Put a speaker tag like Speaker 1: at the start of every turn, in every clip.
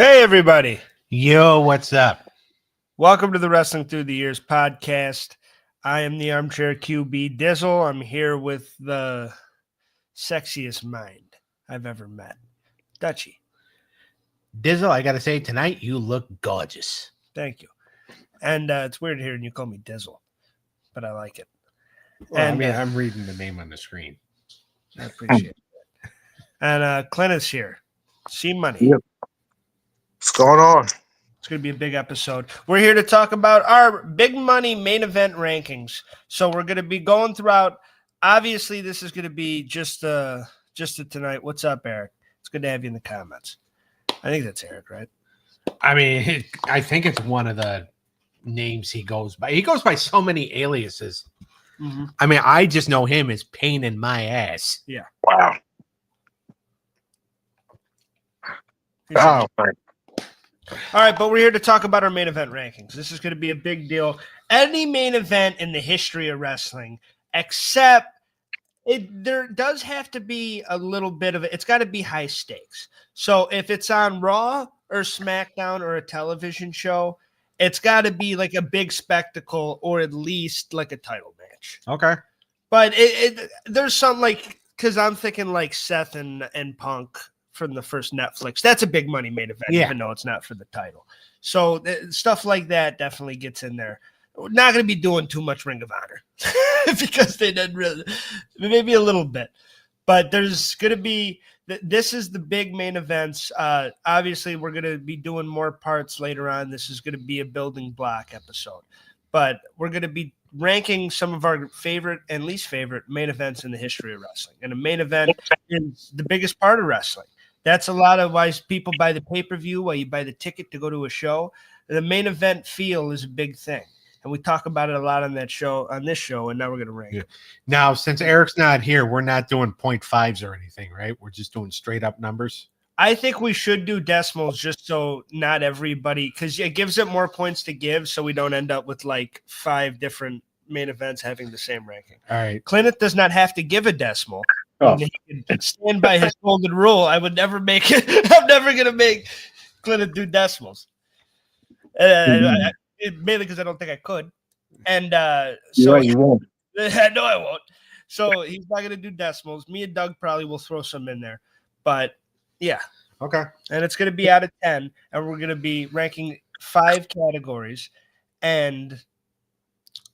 Speaker 1: Hey, everybody.
Speaker 2: Yo, what's up?
Speaker 1: Welcome to the Wrestling Through the Years podcast. I am the armchair QB Dizzle. I'm here with the sexiest mind I've ever met, Dutchie.
Speaker 2: Dizzle, I gotta say, tonight you look gorgeous.
Speaker 1: Thank you. And it's weird hearing you call me Dizzle, but I like it.
Speaker 2: Well, I'm reading the name on the screen.
Speaker 1: I appreciate it. And Cleneth's here. C-Money.
Speaker 3: Yep. What's going on?
Speaker 1: It's going to be a big episode. We're here to talk about our big money main event rankings. So we're going to be going throughout. Obviously, this is going to be just a tonight. What's up, Eric? It's good to have you in the comments. I think that's Eric, right?
Speaker 2: I mean, I think it's one of the names he goes by. He goes by so many aliases.
Speaker 1: Mm-hmm.
Speaker 2: I mean, I just know him as Pain in My Ass.
Speaker 1: Yeah.
Speaker 3: Wow. Oh, man.
Speaker 1: All right, but we're here to talk about our main event rankings. This is going to be a big deal. Any main event in the history of wrestling, except there does have to be a little bit of it. It's got to be high stakes. So if it's on Raw or SmackDown or a television show, it's got to be like a big spectacle or at least like a title match.
Speaker 2: Okay.
Speaker 1: But there's some like, because I'm thinking like Seth and Punk from the first Netflix. That's a big money main event, even though it's not for the title. So stuff like that definitely gets in there. We're not going to be doing too much Ring of Honor because they didn't really, maybe a little bit. But there's going to be, this is the big main events. Obviously, we're going to be doing more parts later on. This is going to be a building block episode. But we're going to be ranking some of our favorite and least favorite main events in the history of wrestling. And a main event is the biggest part of wrestling. That's a lot of why people buy the pay-per-view, why you buy the ticket to go to a show. The main event feel is a big thing. And we talk about it a lot on this show, and now we're going to rank it.
Speaker 2: Now, since Eric's not here, we're not doing 0.5s or anything, right? We're just doing straight up numbers.
Speaker 1: I think we should do decimals just so not everybody, because it gives it more points to give, so we don't end up with like 5 different main events having the same ranking.
Speaker 2: All right.
Speaker 1: Cleneth does not have to give a decimal. Oh. He can stand by his golden rule. I would never make it. I'm never going to make Cleneth do decimals. Mainly because I don't think I could. And so
Speaker 3: you won't.
Speaker 1: I know I won't. So he's not going to do decimals. Me and Doug probably will throw some in there. But yeah.
Speaker 2: Okay.
Speaker 1: And it's going to be out of 10. And we're going to be ranking 5 categories. And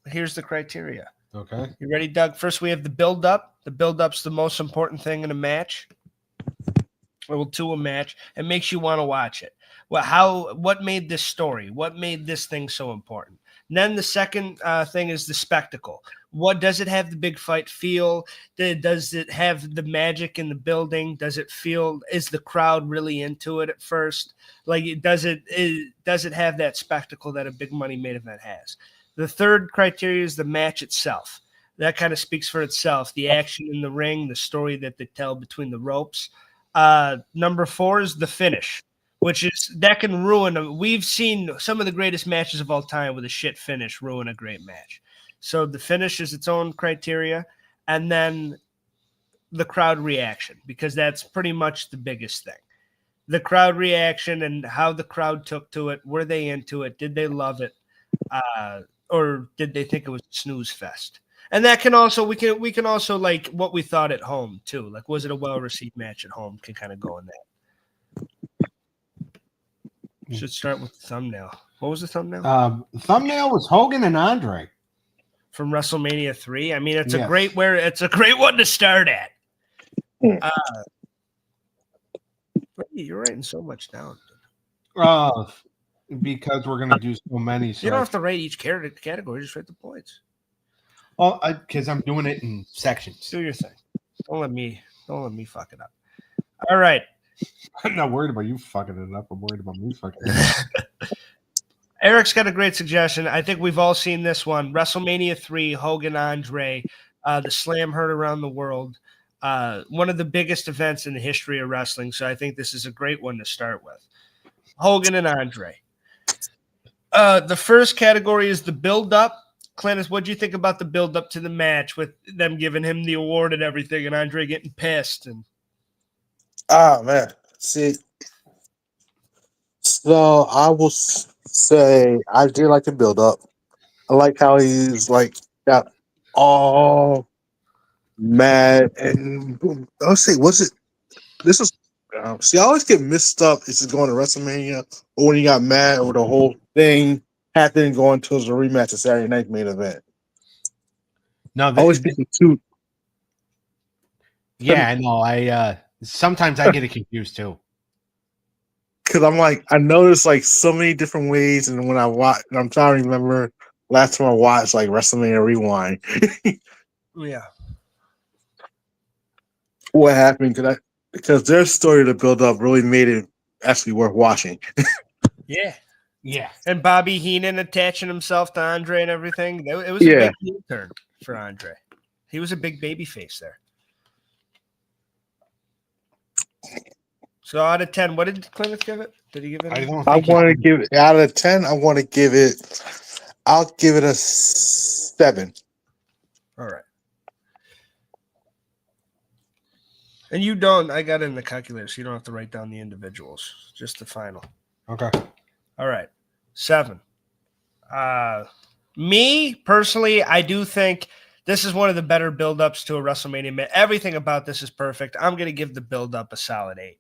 Speaker 1: here's the criteria.
Speaker 2: Okay.
Speaker 1: You ready, Doug? First, we have the build-up. The build-up's the most important thing in a match. Or to a match. It makes you want to watch it. Well, what made this story? What made this thing so important? And then the second thing is the spectacle. What does it have the big fight feel? Does it have the magic in the building? Does it feel? Is the crowd really into it at first? Like, does it have that spectacle that a big money main event has? The third criteria is the match itself. That kind of speaks for itself. The action in the ring, the story that they tell between the ropes. Number 4 is the finish, that can ruin. We've seen some of the greatest matches of all time with a shit finish ruin a great match. So the finish is its own criteria. And then the crowd reaction, because that's pretty much the biggest thing. The crowd reaction and how the crowd took to it. Were they into it? Did they love it? Or did they think it was a snooze fest? And that can also, we can also like what we thought at home too. Like, was it a well-received match at home? Can kind of go in that. Should start with the thumbnail. What was the thumbnail?
Speaker 2: The thumbnail was Hogan and Andre
Speaker 1: from WrestleMania 3. I mean, it's a great one to start at. You're writing so much down.
Speaker 2: Because we're gonna do so many. So
Speaker 1: you don't have to rate each category. Just write the points.
Speaker 2: Well, because I'm doing it in sections.
Speaker 1: Do your thing. Don't let me fuck it up. All right.
Speaker 2: I'm not worried about you fucking it up. I'm worried about me fucking it up.
Speaker 1: Eric's got a great suggestion. I think we've all seen this one. WrestleMania 3, Hogan Andre, the slam heard around the world. One of the biggest events in the history of wrestling. So I think this is a great one to start with. Hogan and Andre. The first category is the build-up. Cleneth, what do you think about the build-up to the match with them giving him the award and everything and Andre getting pissed? And
Speaker 3: man. See, So I will say I did like the build up. I like how he's like got all mad and let's see, was it this is see I always get mixed up. Is it going to WrestleMania or when he got mad over the whole thing happening going towards the rematch of Saturday Night Main Event?
Speaker 2: No,
Speaker 3: I always think the two
Speaker 2: yeah, I know. I sometimes I get it confused too.
Speaker 3: because I'm like I noticed like so many different ways, and when I watch, I'm trying to remember last time I watched like WrestleMania Rewind,
Speaker 1: Yeah.
Speaker 3: what happened because their story to build up really made it actually worth watching.
Speaker 1: Yeah.
Speaker 2: Yeah.
Speaker 1: And Bobby Heenan attaching himself to Andre and everything. It was a
Speaker 3: Yeah.
Speaker 1: big heel turn for Andre. He was a big baby face there. So out of 10, what did Cleneth give it? Did he give it?
Speaker 2: I don't
Speaker 3: I
Speaker 2: think he
Speaker 3: want to
Speaker 2: can-
Speaker 3: give it out of 10. I'll give it a 7.
Speaker 1: All right. And you don't, I got it in the calculator, so you don't have to write down the individuals, just the final.
Speaker 2: Okay.
Speaker 1: All right. 7. Me, personally, I do think this is one of the better build-ups to a WrestleMania match. Everything about this is perfect. I'm going to give the build-up a solid 8.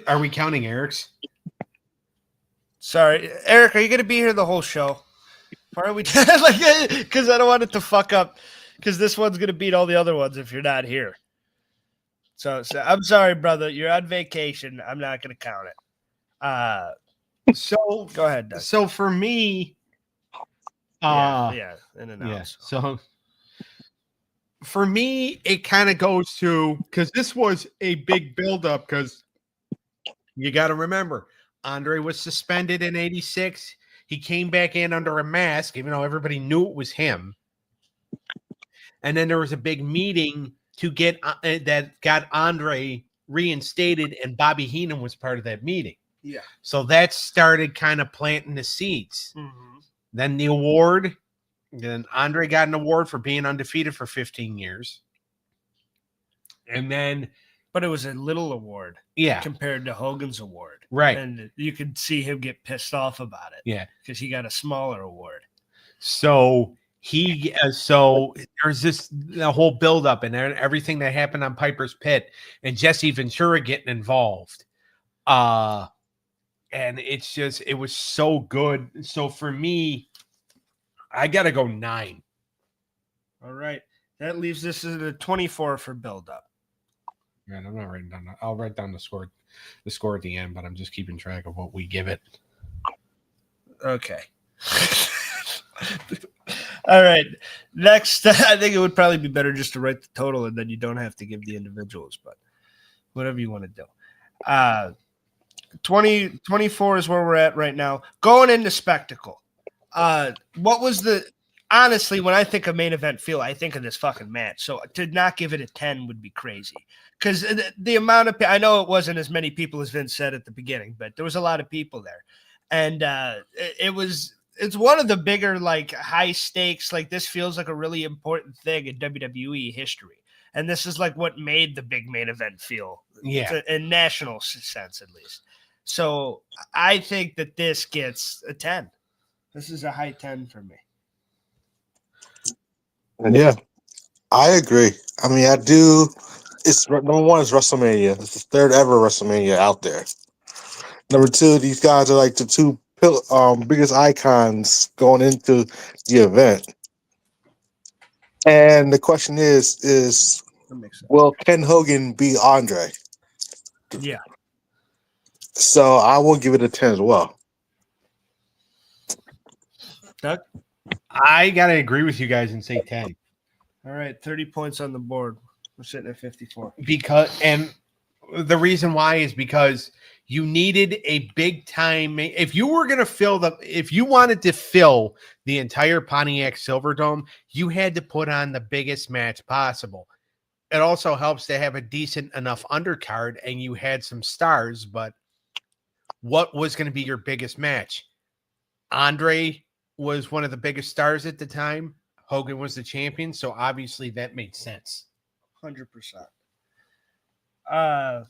Speaker 2: Are we counting Eric's?
Speaker 1: Sorry, Eric, are you going to be here the whole show? Why are we like? Because I don't want it to fuck up. Because this one's going to beat all the other ones if you're not here. So I'm sorry, brother. You're on vacation. I'm not going to count it.
Speaker 2: So
Speaker 1: Go ahead, Doug.
Speaker 2: So for me,
Speaker 1: Yeah, in and out.
Speaker 2: yeah. So for me, it kind of goes to because this was a big buildup because you got to remember Andre was suspended in '86. He came back in under a mask, even though everybody knew it was him. And then there was a big meeting to get that got Andre reinstated, and Bobby Heenan was part of that meeting.
Speaker 1: Yeah.
Speaker 2: So that started kind of planting the seeds.
Speaker 1: Mm-hmm.
Speaker 2: Then the award. Then Andre got an award for being undefeated for 15 years. And then,
Speaker 1: But it was a little award
Speaker 2: yeah,
Speaker 1: compared to Hogan's award.
Speaker 2: right.
Speaker 1: And you could see him get pissed off about it.
Speaker 2: Yeah.
Speaker 1: Because he got a smaller award.
Speaker 2: So so there's the whole buildup and everything that happened on Piper's Pit and Jesse Ventura getting involved. And it was so good. So for me, I got to go 9.
Speaker 1: All right. That leaves this at a 24 for build-up.
Speaker 2: Right, I'm not writing down. I'll write down the score at the end, but I'm just keeping track of what we give it.
Speaker 1: Okay. All right. Next, I think it would probably be better just to write the total and then you don't have to give the individuals, but whatever you want to do. 24 is where we're at right now. Going into spectacle. What was honestly, when I think of main event feel, I think of this fucking match. So to not give it a 10 would be crazy. Because the amount of, I know it wasn't as many people as Vince said at the beginning, but there was a lot of people there. And it's one of the bigger, like, high stakes. Like, this feels like a really important thing in WWE history. And this is like what made the big main event feel.
Speaker 2: Yeah.
Speaker 1: In national sense, at least. So I think that this gets a 10. This is a high 10 for me.
Speaker 3: Yeah, I agree. I mean, I do. It's number one is WrestleMania. It's the third ever WrestleMania out there. Number two, these guys are like the two biggest icons going into the event. And the question is
Speaker 1: That makes sense.
Speaker 3: will Ken Hogan beat Andre?
Speaker 1: Yeah.
Speaker 3: So I will give it a 10 as well.
Speaker 1: Doug?
Speaker 2: I got to agree with you guys and say 10.
Speaker 1: All right. 30 points on the board. We're sitting at 54.
Speaker 2: And the reason why is because you needed a big time. If you wanted to fill the entire Pontiac Silverdome, you had to put on the biggest match possible. It also helps to have a decent enough undercard and you had some stars, but what was going to be your biggest match? Andre was one of the biggest stars at the time. Hogan was the champion, so obviously that made sense.
Speaker 1: 100%.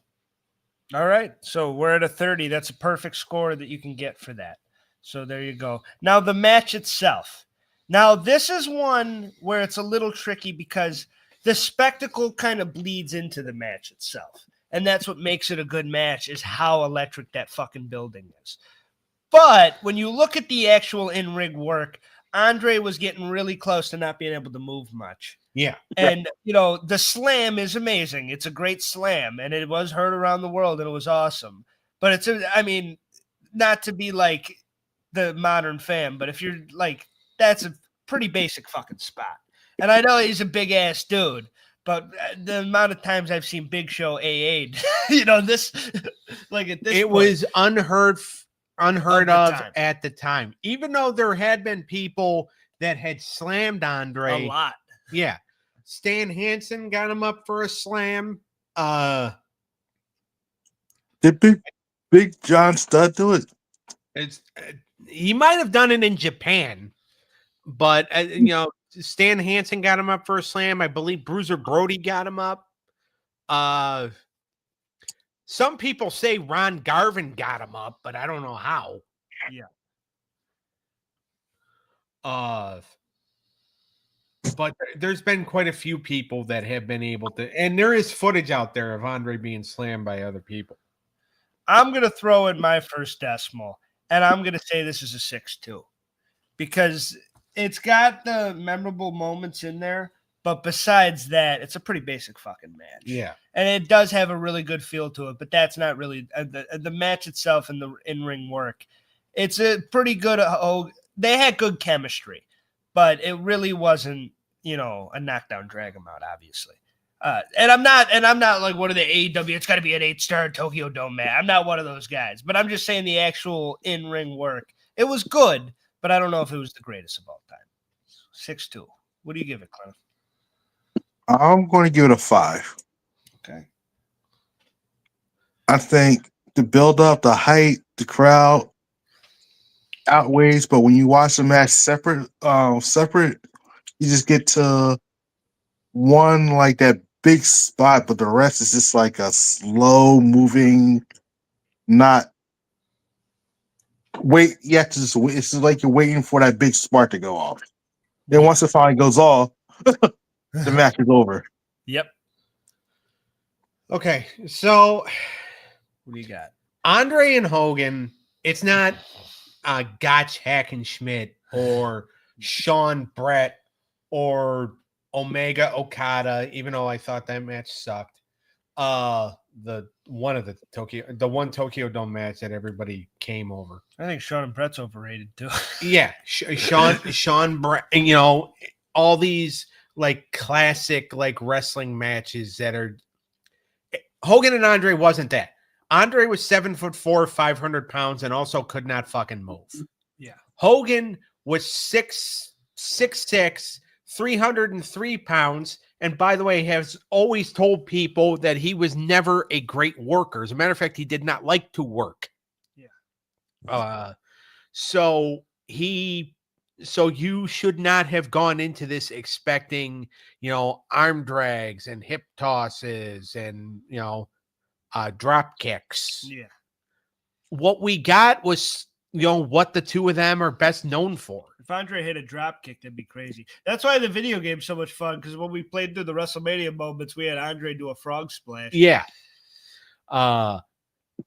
Speaker 1: All right. So we're at a 30. That's a perfect score that you can get for that. So there you go. Now the match itself. Now this is one where it's a little tricky because the spectacle kind of bleeds into the match itself. And that's what makes it a good match is how electric that fucking building is. But when you look at the actual in-ring work, Andre was getting really close to not being able to move much.
Speaker 2: Yeah.
Speaker 1: And, you know, the slam is amazing. It's a great slam, and it was heard around the world, and it was awesome. But it's, I mean, not to be like the modern fan, but if you're like, that's a pretty basic fucking spot. And I know he's a big-ass dude, but the amount of times I've seen Big Show AA'd, you know, this, like at this
Speaker 2: it
Speaker 1: point,
Speaker 2: was unheard of
Speaker 1: time.
Speaker 2: at the time, even though there had been people that had slammed Andre
Speaker 1: a lot.
Speaker 2: Yeah. Stan Hansen got him up for a slam.
Speaker 3: Did Big John Studd do it?
Speaker 2: It's he might have done it in Japan, but you know, Stan Hansen got him up for a slam. I believe Bruiser Brody got him up. Some people say Ron Garvin got him up, but I don't know how.
Speaker 1: Yeah.
Speaker 2: But there's been quite a few people that have been able to, and there is footage out there of Andre being slammed by other people.
Speaker 1: I'm going to throw in my first decimal, and I'm going to say this is a 6-2 because it's got the memorable moments in there, but besides that, it's a pretty basic fucking match.
Speaker 2: Yeah.
Speaker 1: And it does have a really good feel to it, but that's not really the match itself and the in-ring work. It's a pretty good, they had good chemistry, but it really wasn't, you know, a knockdown drag them out, obviously. And I'm not like one of the AEW, it's got to be an 8-star Tokyo Dome match. I'm not one of those guys, but I'm just saying the actual in-ring work, it was good, but I don't know if it was the greatest of all time. 6-2. What do you give it, Cleneth?
Speaker 3: I'm going to give it a 5.
Speaker 1: Okay.
Speaker 3: I think the build up, the height, the crowd outweighs, but when you watch the match separate, you just get to one like that big spot, but the rest is just like a slow moving, not wait. You have to just wait. It's like you're waiting for that big spark to go off. Then once it finally goes off, the match is over.
Speaker 1: Yep.
Speaker 2: Okay, so
Speaker 1: what do you got?
Speaker 2: Andre and Hogan, it's not Gotch Hackenschmidt or Sean Brett or Omega Okada, even though I thought that match sucked. The one Tokyo Dome match that everybody came over.
Speaker 1: I think Sean and Brett's overrated too.
Speaker 2: Yeah, Sean Brett, and you know, all these like classic like wrestling matches that are Hogan and Andre wasn't that. Andre was 7'4", 500 pounds, and also could not fucking move.
Speaker 1: Yeah.
Speaker 2: Hogan was 6'6", 303 pounds, and by the way, has always told people that he was never a great worker. As a matter of fact, he did not like to work.
Speaker 1: Yeah.
Speaker 2: So you should not have gone into this expecting, you know, arm drags and hip tosses and, you know, drop kicks.
Speaker 1: Yeah.
Speaker 2: What we got was, you know, what the two of them are best known for.
Speaker 1: If Andre hit a drop kick, that'd be crazy. That's why the video game's so much fun, because when we played through the WrestleMania moments, we had Andre do a frog splash.
Speaker 2: Yeah.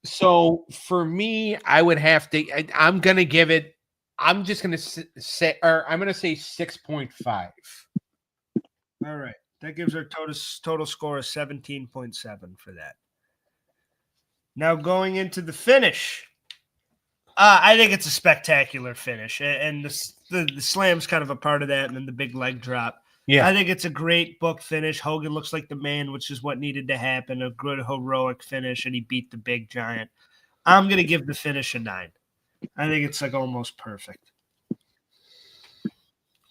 Speaker 2: So for me, I would have to, I'm going to give it, I'm just going to say, or I'm going to say 6.5.
Speaker 1: All right. That gives our total score of 17.7 for that. Now going into the finish. I think it's a spectacular finish, and the slam's kind of a part of that, and then the big leg drop.
Speaker 2: Yeah.
Speaker 1: I think it's a great book finish. Hogan looks like the man, which is what needed to happen, a good heroic finish, and he beat the big giant. I'm going to give the finish a 9. I think it's like almost perfect.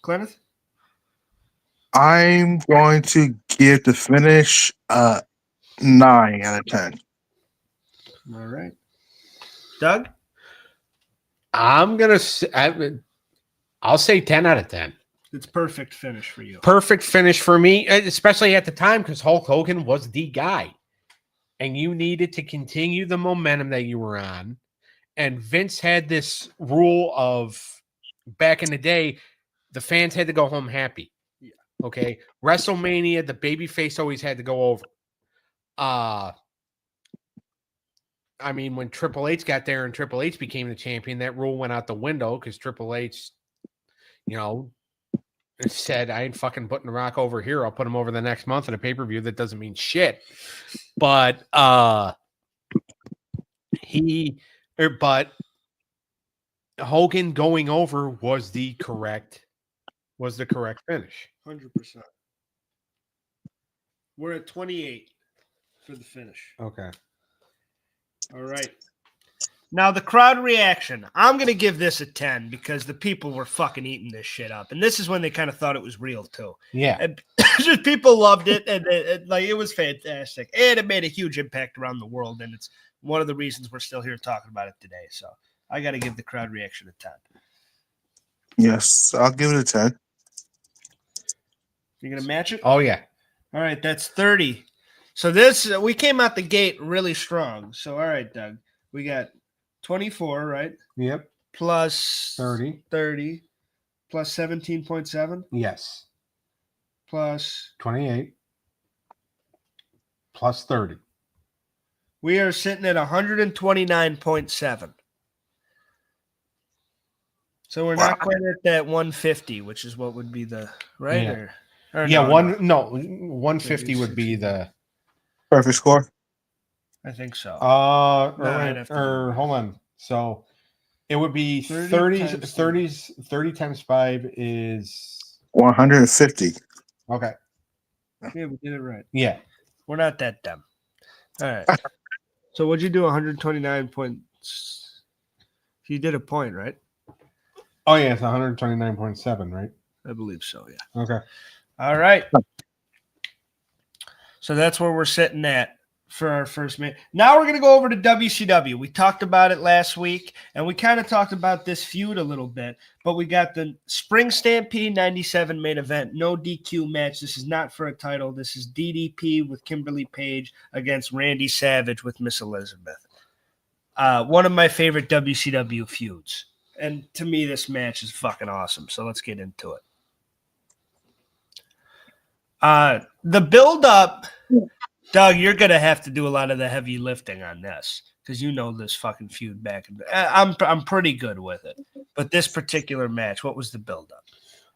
Speaker 1: Cleneth?
Speaker 3: I'm going to give the finish a 9 out of 10.
Speaker 1: All right. Doug?
Speaker 2: I'll say 10 out of 10.
Speaker 1: It's perfect finish for you.
Speaker 2: Perfect finish for me, especially at the time because Hulk Hogan was the guy. And you needed to continue the momentum that you were on. And Vince had this rule of back in the day, the fans had to go home happy.
Speaker 1: Yeah.
Speaker 2: Okay. WrestleMania, the babyface always had to go over. I mean, when Triple H got there and Triple H became the champion, that rule went out the window because Triple H, said, I ain't fucking putting The Rock over here. I'll put him over the next month in a pay-per-view. That doesn't mean shit. But Hogan going over was the correct finish.
Speaker 1: 100%. We're at 28 for the finish.
Speaker 2: Okay.
Speaker 1: All right. Now, the crowd reaction. I'm going to give this a 10 because the people were fucking eating this shit up. And this is when they kind of thought it was real, too.
Speaker 2: Yeah.
Speaker 1: And just people loved it. And it was fantastic. And it made a huge impact around the world. And it's one of the reasons we're still here talking about it today. So I got to give the crowd reaction a 10.
Speaker 3: Yes, I'll give it a 10.
Speaker 1: You're going to match it?
Speaker 2: Oh, yeah.
Speaker 1: All right. That's 30. So this, we came out the gate really strong. So, all right, Doug. We got 24, right?
Speaker 2: Yep.
Speaker 1: Plus
Speaker 2: 30.
Speaker 1: 30. Plus 17.7.
Speaker 2: Yes.
Speaker 1: Plus
Speaker 2: 28. Plus 30.
Speaker 1: We are sitting at 129.7. So we're not quite at that 150, which is what would be the right
Speaker 2: Yeah.
Speaker 1: or
Speaker 2: Yeah,
Speaker 1: no.
Speaker 2: 150 would be the
Speaker 3: Perfect score.
Speaker 1: I think so.
Speaker 2: hold on. So it would be
Speaker 1: 30
Speaker 2: 30 times 5 is
Speaker 3: 150.
Speaker 2: okay.
Speaker 1: Yeah, we did it right.
Speaker 2: Yeah.
Speaker 1: We're not that dumb. All right. So what'd you do? 129 points. You did a point, right?
Speaker 2: Oh yeah, it's 129.7, right?
Speaker 1: I believe so, yeah.
Speaker 2: Okay.
Speaker 1: All right. So that's where we're sitting at for our first match. Now we're going to go over to WCW. We talked about it last week, and we kind of talked about this feud a little bit, but we got the Spring Stampede 97 main event, no DQ match. This is not for a title. This is DDP with Kimberly Page against Randy Savage with Miss Elizabeth. One of my favorite WCW feuds. And to me, this match is fucking awesome. So let's get into it. The build-up, Doug, you're going to have to do a lot of the heavy lifting on this because you know this fucking feud back. I'm pretty good with it. But this particular match, what was the build-up?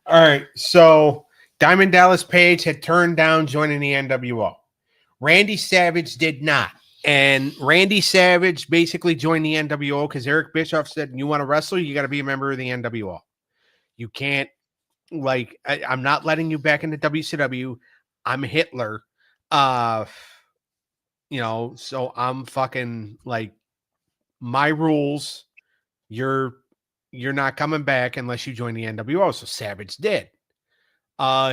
Speaker 2: All right. So Diamond Dallas Page had turned down joining the NWO. Randy Savage did not. And Randy Savage basically joined the NWO because Eric Bischoff said, you want to wrestle, you got to be a member of the NWO. You can't, I'm not letting you back into WCW. I'm Hitler. So I'm fucking my rules. You're not coming back unless you join the NWO. So Savage did.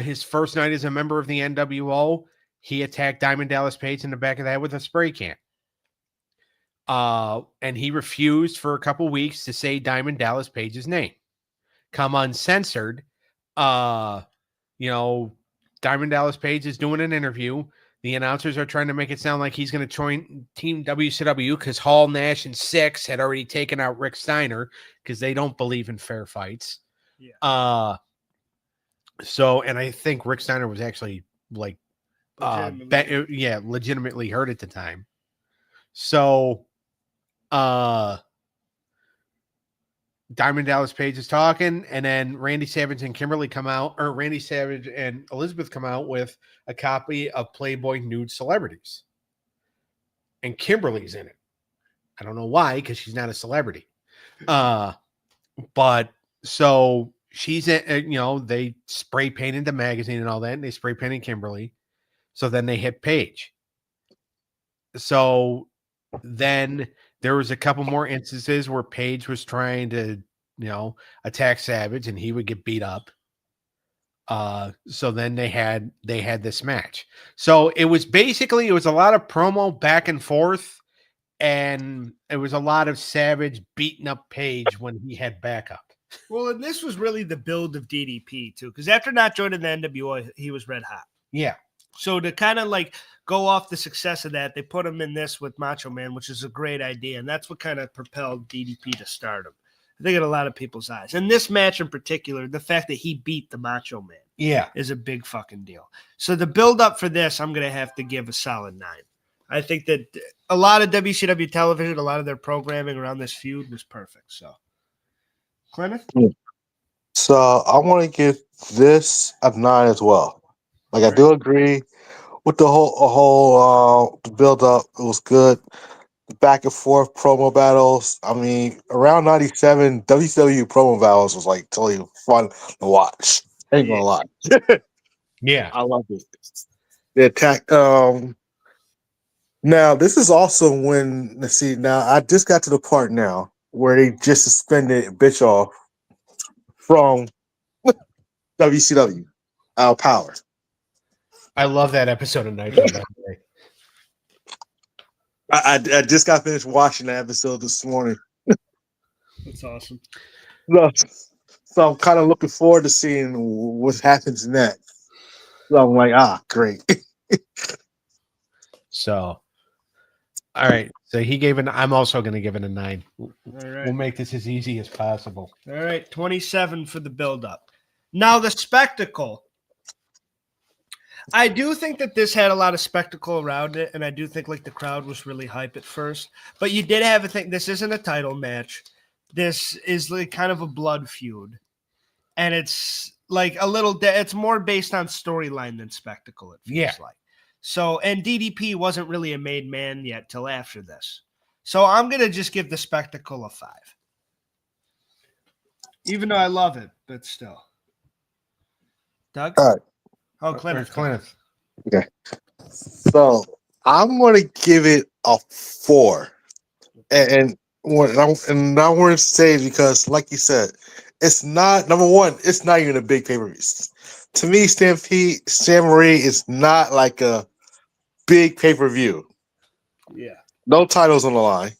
Speaker 2: His first night as a member of the NWO, he attacked Diamond Dallas Page in the back of the head with a spray can. And he refused for a couple weeks to say Diamond Dallas Page's name. Come uncensored. Diamond Dallas Page is doing an interview. The announcers are trying to make it sound like he's going to join Team WCW because Hall, Nash, and Syxx had already taken out Rick Steiner because they don't believe in fair fights.
Speaker 1: Yeah.
Speaker 2: And I think Rick Steiner was actually legitimately hurt at the time. So, Diamond Dallas Page is talking, and then Randy Savage and Randy Savage and Elizabeth come out with a copy of Playboy Nude Celebrities. And Kimberly's in it. I don't know why, because she's not a celebrity. But so she's in, they spray painted the magazine and all that, and they spray painted Kimberly. So then they hit Page. So then there was a couple more instances where Page was trying to, attack Savage and he would get beat up. So then they had this match. So it was a lot of promo back and forth, and it was a lot of Savage beating up Page when he had backup.
Speaker 1: Well, and this was really the build of DDP too, because after not joining the NWO, he was red hot.
Speaker 2: Yeah.
Speaker 1: So to kind of like go off the success of that, they put him in this with Macho Man, which is a great idea, and that's what kind of propelled DDP to stardom. I think in a lot of people's eyes. And this match in particular, the fact that he beat the Macho Man, is a big fucking deal. So the build up for this, I'm gonna have to give a solid 9. I think that a lot of WCW television, a lot of their programming around this feud was perfect. So, Cleneth?
Speaker 3: So I want to give this a 9 as well. Like, I do agree with the whole build up. It was good. The back and forth promo battles. I mean, around 97, WCW promo battles was like totally fun to watch. Ain't gonna lie.
Speaker 2: Yeah.
Speaker 3: I love it. The attack. Now this is also when, let's see. Now I just got to the part now where they just suspended Bischoff from WCW. Our Power.
Speaker 2: I love that episode of Nitro, by the way.
Speaker 3: I just got finished watching that episode this morning.
Speaker 1: That's awesome.
Speaker 3: So I'm kind of looking forward to seeing what happens next. So I'm like, great.
Speaker 2: So, all right. So he gave I'm also going to give it a 9.
Speaker 1: All right.
Speaker 2: We'll make this as easy as possible.
Speaker 1: All right. 27 for the build-up. Now the spectacle. I do think that this had a lot of spectacle around it, and I do think like the crowd was really hype at first. But you did have a thing. This isn't a title match. This is like kind of a blood feud, and it's like a little. It's more based on storyline than spectacle. It feels like. So, and DDP wasn't really a made man yet till after this. So I'm gonna just give the spectacle a 5, even though I love it, but still. Doug?
Speaker 3: All right.
Speaker 1: Oh, Cleneth.
Speaker 3: Okay. So I'm going to give it a 4. And I want to say, because like you said, it's not, number one, it's not even a big pay-per-view. To me, Stampede, Sam Marie is not like a big pay-per-view.
Speaker 1: Yeah.
Speaker 3: No titles on the line.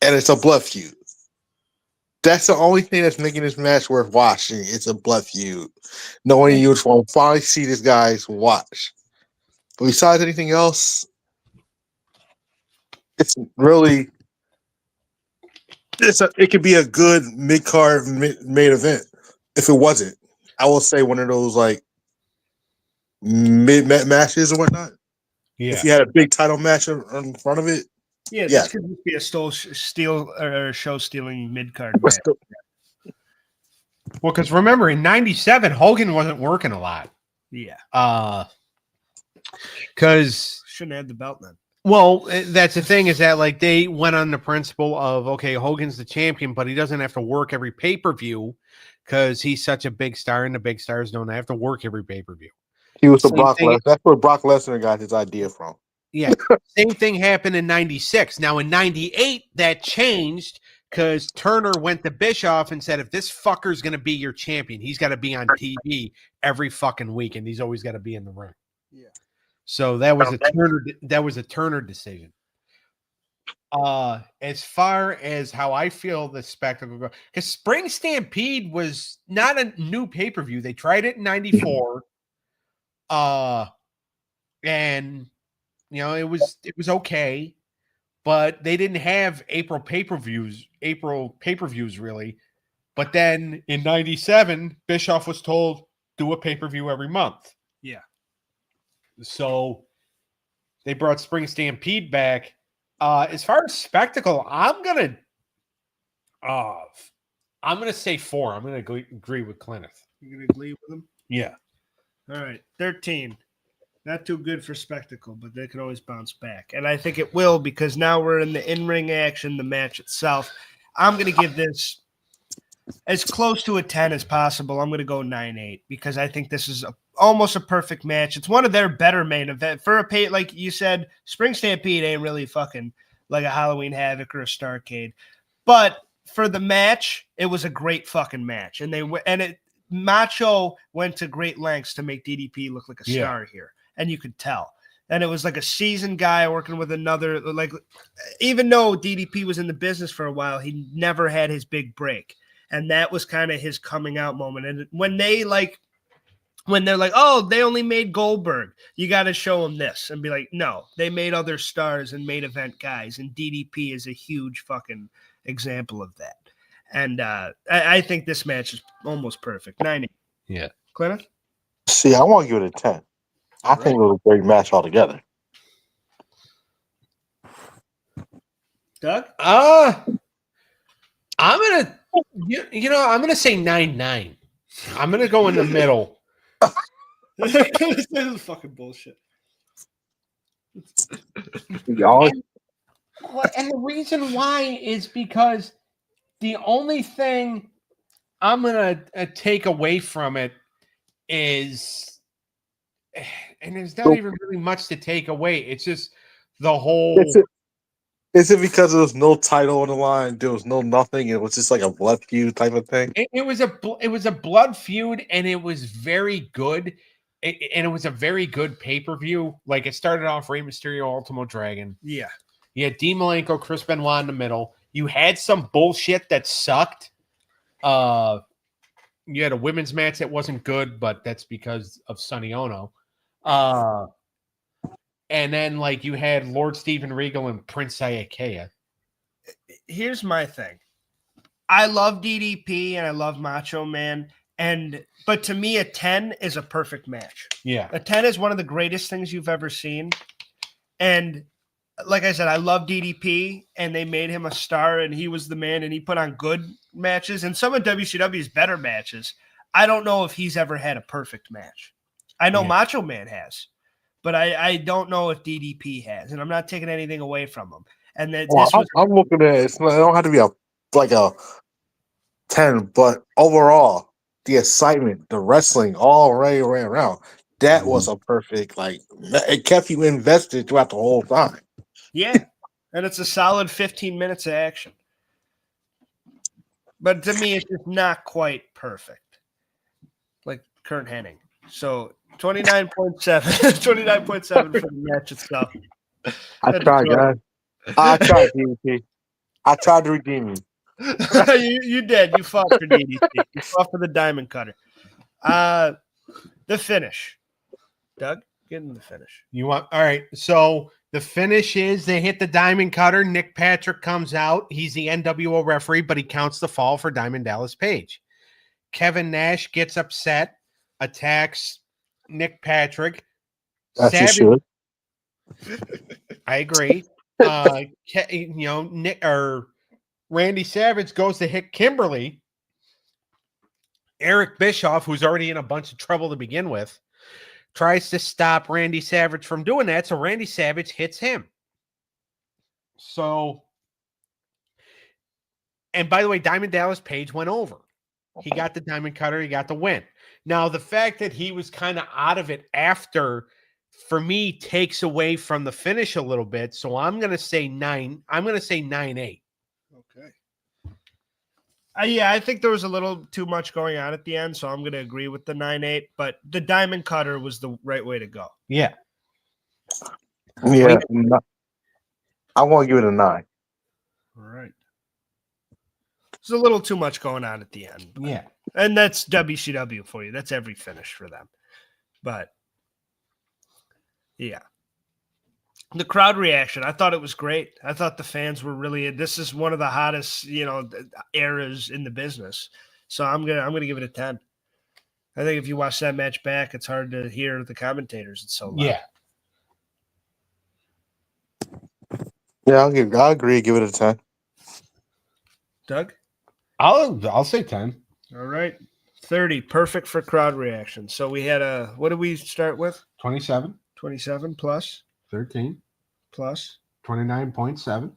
Speaker 3: And it's a blood feud. That's the only thing that's making this match worth watching. It's a blood feud. Knowing you will finally see this guy's watch. But besides anything else, it's really it could be a good mid-card main event if it wasn't. I will say one of those like mid matches or whatnot.
Speaker 2: Yeah.
Speaker 3: If you had a big title match in front of it.
Speaker 1: Yeah, this could just be a steal or show stealing mid card match.
Speaker 2: Well, because remember in '97, Hogan wasn't working a lot.
Speaker 1: Yeah.
Speaker 2: Because
Speaker 1: shouldn't have the belt then.
Speaker 2: Well, that's the thing is that like they went on the principle of okay, Hogan's the champion, but he doesn't have to work every pay-per-view because he's such a big star, and the big stars don't have to work every pay-per-view.
Speaker 3: He was the Brock Lesnar. That's where Brock Lesnar got his idea from.
Speaker 2: Yeah. Same thing happened in 96. Now in 98, that changed because Turner went to Bischoff and said, if this fucker's going to be your champion, he's got to be on TV every fucking week, and he's always got to be in the ring.
Speaker 1: Yeah.
Speaker 2: So that was a Turner decision. As far as how I feel the spectacle goes, because Spring Stampede was not a new pay-per-view. They tried it in 94. And you know, it was okay, but they didn't have April pay-per-views really. But then in 97, Bischoff was told, do a pay-per-view every month.
Speaker 1: Yeah.
Speaker 2: So they brought Spring Stampede back. As far as spectacle, I'm gonna say 4. I'm gonna agree with Cleneth.
Speaker 1: You're gonna agree with him?
Speaker 2: Yeah.
Speaker 1: All right, 13. Not too good for spectacle, but they can always bounce back. And I think it will because now we're in the in-ring action, the match itself. I'm going to give this as close to a 10 as possible. I'm going to go 9-8 because I think this is almost a perfect match. It's one of their better main events. For a pay, like you said, Spring Stampede ain't really fucking like a Halloween Havoc or a Starrcade. But for the match, it was a great fucking match. And Macho went to great lengths to make DDP look like a star here. And you could tell. And it was like a seasoned guy working with another, like, even though DDP was in the business for a while, he never had his big break. And that was kind of his coming out moment. And when they're like, oh, they only made Goldberg, you got to show them this and be like, no, they made other stars and main event guys. And DDP is a huge fucking example of that. And I think this match is almost perfect. 9-8.
Speaker 2: Yeah.
Speaker 1: Cleneth?
Speaker 3: See, I want to give it a 10. I think it was a great match altogether.
Speaker 1: Doug?
Speaker 2: I'm gonna I'm gonna say 9-9. I'm gonna go in the middle.
Speaker 1: This is fucking bullshit.
Speaker 3: Y'all,
Speaker 2: And the reason why is because the only thing I'm gonna take away from it is, and there's not even really much to take away. It's just the whole.
Speaker 3: is it because there was no title on the line? There was no nothing. It was just like a blood feud type of thing.
Speaker 2: It was a blood feud, and it was very good. And it was a very good pay-per-view. Like, it started off Rey Mysterio, Ultimo Dragon.
Speaker 1: Yeah.
Speaker 2: You had Dean Malenko, Chris Benoit in the middle. You had some bullshit that sucked. You had a women's match that wasn't good, but that's because of Sonny Ono. And then, like, you had Lord Steven Regal and Prince Iaukea.
Speaker 1: Here's my thing. I love DDP and I love Macho Man. But to me, a 10 is a perfect match.
Speaker 2: Yeah.
Speaker 1: A 10 is one of the greatest things you've ever seen. And like I said, I love DDP, and they made him a star, and he was the man, and he put on good matches. And some of WCW's better matches, I don't know if he's ever had a perfect match. I know Macho Man has, but I don't know if DDP has, and I'm not taking anything away from him. And that
Speaker 3: I'm looking at it. It don't have to be a 10, but overall, the excitement, the wrestling, all right around. That was a perfect, it kept you invested throughout the whole time.
Speaker 1: Yeah, and it's a solid 15 minutes of action. But to me, it's just not quite perfect, like Kurt Hennig. So 29.7, 29.7 for the match itself.
Speaker 3: I tried, guys. I tried, DDP. I tried to redeem you.
Speaker 1: You did. You fought for DDP. You fought for the Diamond Cutter. The finish. Doug, get in the finish.
Speaker 2: All right. So the finish is they hit the Diamond Cutter. Nick Patrick comes out. He's the NWO referee, but he counts the fall for Diamond Dallas Page. Kevin Nash gets upset, attacks Nick Patrick.
Speaker 3: As he should.
Speaker 2: I agree. Randy Savage goes to hit Kimberly. Eric Bischoff, who's already in a bunch of trouble to begin with, tries to stop Randy Savage from doing that. So Randy Savage hits him. So, and by the way, Diamond Dallas Page went over. He got the Diamond Cutter. He got the win. Now, the fact that he was kind of out of it after, for me, takes away from the finish a little bit. So I'm going to say 9. I'm going to say 9-8.
Speaker 1: Okay. Yeah, I think there was a little too much going on at the end, so I'm going to agree with the 9-8. But the Diamond Cutter was the right way to go.
Speaker 2: Yeah.
Speaker 3: Yeah. I want to give it a 9.
Speaker 1: All right. There's a little too much going on at the end.
Speaker 2: Yeah.
Speaker 1: And that's WCW for you. That's every finish for them. But, yeah. The crowd reaction, I thought it was great. I thought the fans were really. This is one of the hottest, eras in the business. So I'm gonna give it a 10. I think if you watch that match back, it's hard to hear the commentators. It's so loud.
Speaker 2: Yeah.
Speaker 3: Yeah, I'll agree. Give it a 10.
Speaker 1: Doug?
Speaker 2: I'll say 10.
Speaker 1: All right. 30. Perfect for crowd reaction. So we had what did we start with?
Speaker 2: 27.
Speaker 1: 27 plus.
Speaker 2: 13.
Speaker 1: Plus.
Speaker 2: 29.7.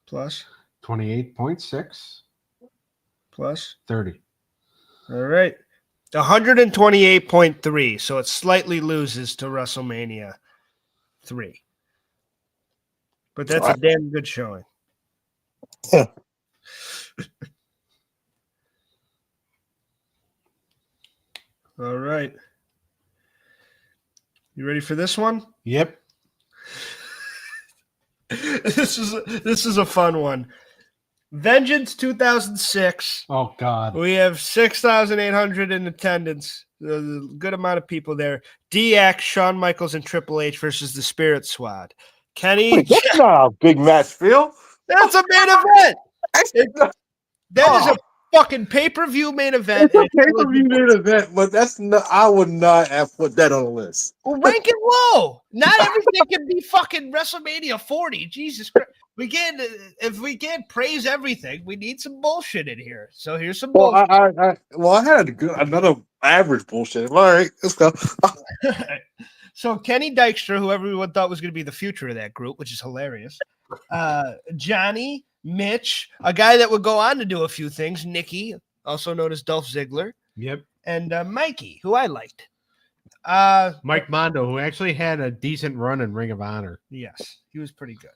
Speaker 1: Plus.
Speaker 2: 28.6.
Speaker 1: Plus.
Speaker 2: 30.
Speaker 1: All right. 128.3. So it slightly loses to WrestleMania 3. But that's a damn good showing.
Speaker 3: Yeah.
Speaker 1: All right. You ready for this one?
Speaker 2: Yep.
Speaker 1: This is a fun one. Vengeance 2006.
Speaker 2: Oh God.
Speaker 1: We have 6,800 in attendance. A good amount of people there. DX, Shawn Michaels, and Triple H versus the Spirit Squad. Kenny,
Speaker 3: Wait, that's not a big match, Phil.
Speaker 1: that's a main event. That is
Speaker 3: Oh.
Speaker 1: a fucking pay-per-view main event.
Speaker 3: It's a pay-per-view main event, but that's not. I would not have put that on the list.
Speaker 1: Well, rank it low. Not everything can be fucking WrestleMania 40. Jesus Christ. If we can't praise everything, we need some bullshit in here. So here's some
Speaker 3: Well,
Speaker 1: bullshit.
Speaker 3: I had another average bullshit. All right, let's go.
Speaker 1: So Kenny Dykstra, who everyone thought was going to be the future of that group, which is hilarious. Johnny, Mitch, a guy that would go on to do a few things, Nikki, also known as Dolph Ziggler,
Speaker 2: Yep.
Speaker 1: and Mikey, who I liked.
Speaker 2: Mike Mondo, who actually had a decent run in Ring of Honor.
Speaker 1: Yes, he was pretty good.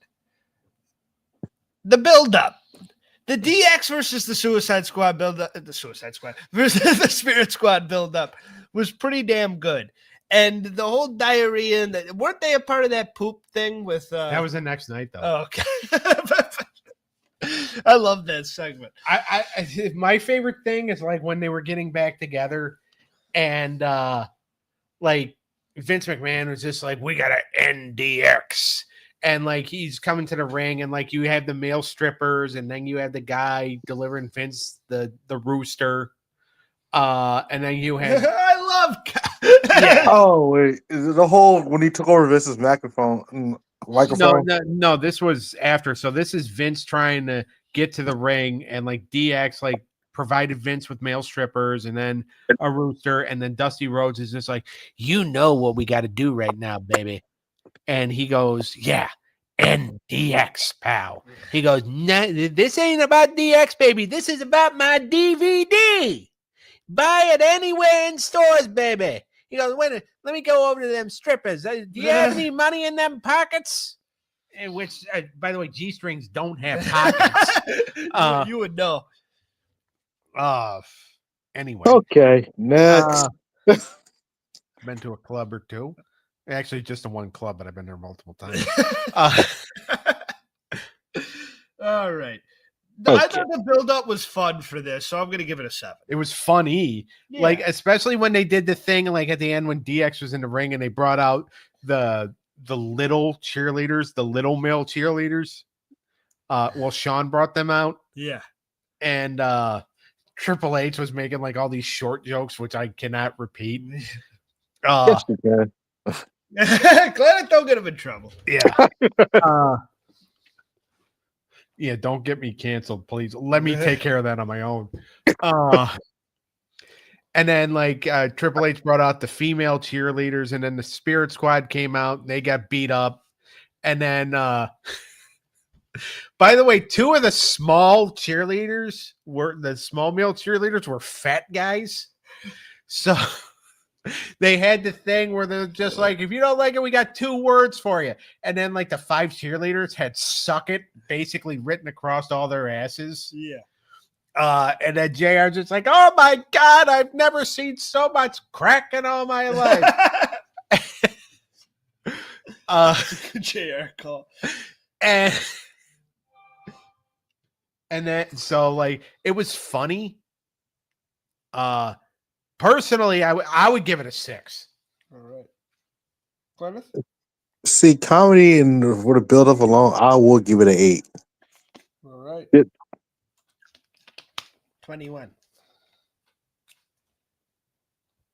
Speaker 1: The build-up. The DX versus the Suicide Squad build-up, the Suicide Squad versus the Spirit Squad build-up was pretty damn good. And the whole diarrhea, and weren't they a part of that poop thing with...
Speaker 2: That was the next night, though.
Speaker 1: Oh, okay. I love that segment.
Speaker 2: My favorite thing is like when they were getting back together and like Vince McMahon was just like, we got to end DX. And like he's coming to the ring, and like you have the male strippers, and then you have the guy delivering Vince the rooster, and then you have
Speaker 1: I love.
Speaker 2: Yeah.
Speaker 3: Oh wait, is it the whole when he took over Vince's microphone?
Speaker 2: No, this was after. So this is Vince trying to get to the ring, and like DX like provided Vince with male strippers, and then a rooster, and then Dusty Rhodes is just like, you know what we got to do right now, baby. And he goes, yeah, NDX, pal. He goes, nah, this ain't about DX, baby. This is about my DVD. Buy it anywhere in stores, baby. He goes, wait, let me go over to them strippers. Do you have any money in them pockets? And which, by the way, G-strings don't have pockets.
Speaker 1: You would know.
Speaker 2: Anyway.
Speaker 3: Okay, next.
Speaker 2: Been to a club or two. Actually, just in one club, but I've been there multiple times.
Speaker 1: All right.
Speaker 3: Okay.
Speaker 1: I thought the build-up was fun for this, so I'm going to give it a 7.
Speaker 2: It was funny.
Speaker 1: Yeah.
Speaker 2: Like, especially when they did the thing, like at the end when DX was in the ring and they brought out the little cheerleaders, the little male cheerleaders. Well, Sean brought them out.
Speaker 1: Yeah.
Speaker 2: And Triple H was making like all these short jokes, which I cannot repeat.
Speaker 3: Yes, you can.
Speaker 1: Cleneth, don't get him in trouble.
Speaker 2: Yeah. Yeah, don't get me canceled, please. Let me take care of that on my own. And then like Triple H brought out the female cheerleaders, and then the Spirit Squad came out and they got beat up. And then by the way, two of the small male cheerleaders were fat guys. So they had the thing where they're just like, if you don't like it, we got 2 words for you. And then like the 5 cheerleaders had "suck it" basically written across all their asses.
Speaker 1: Yeah.
Speaker 2: And then JR just like, oh my God, I've never seen so much crack in all my life.
Speaker 1: JR call.
Speaker 2: And then so like it was funny. Personally, I would give it a 6.
Speaker 1: All right. Cleneth?
Speaker 3: See, comedy and for the build up alone, I will give it an 8.
Speaker 1: All right. 21.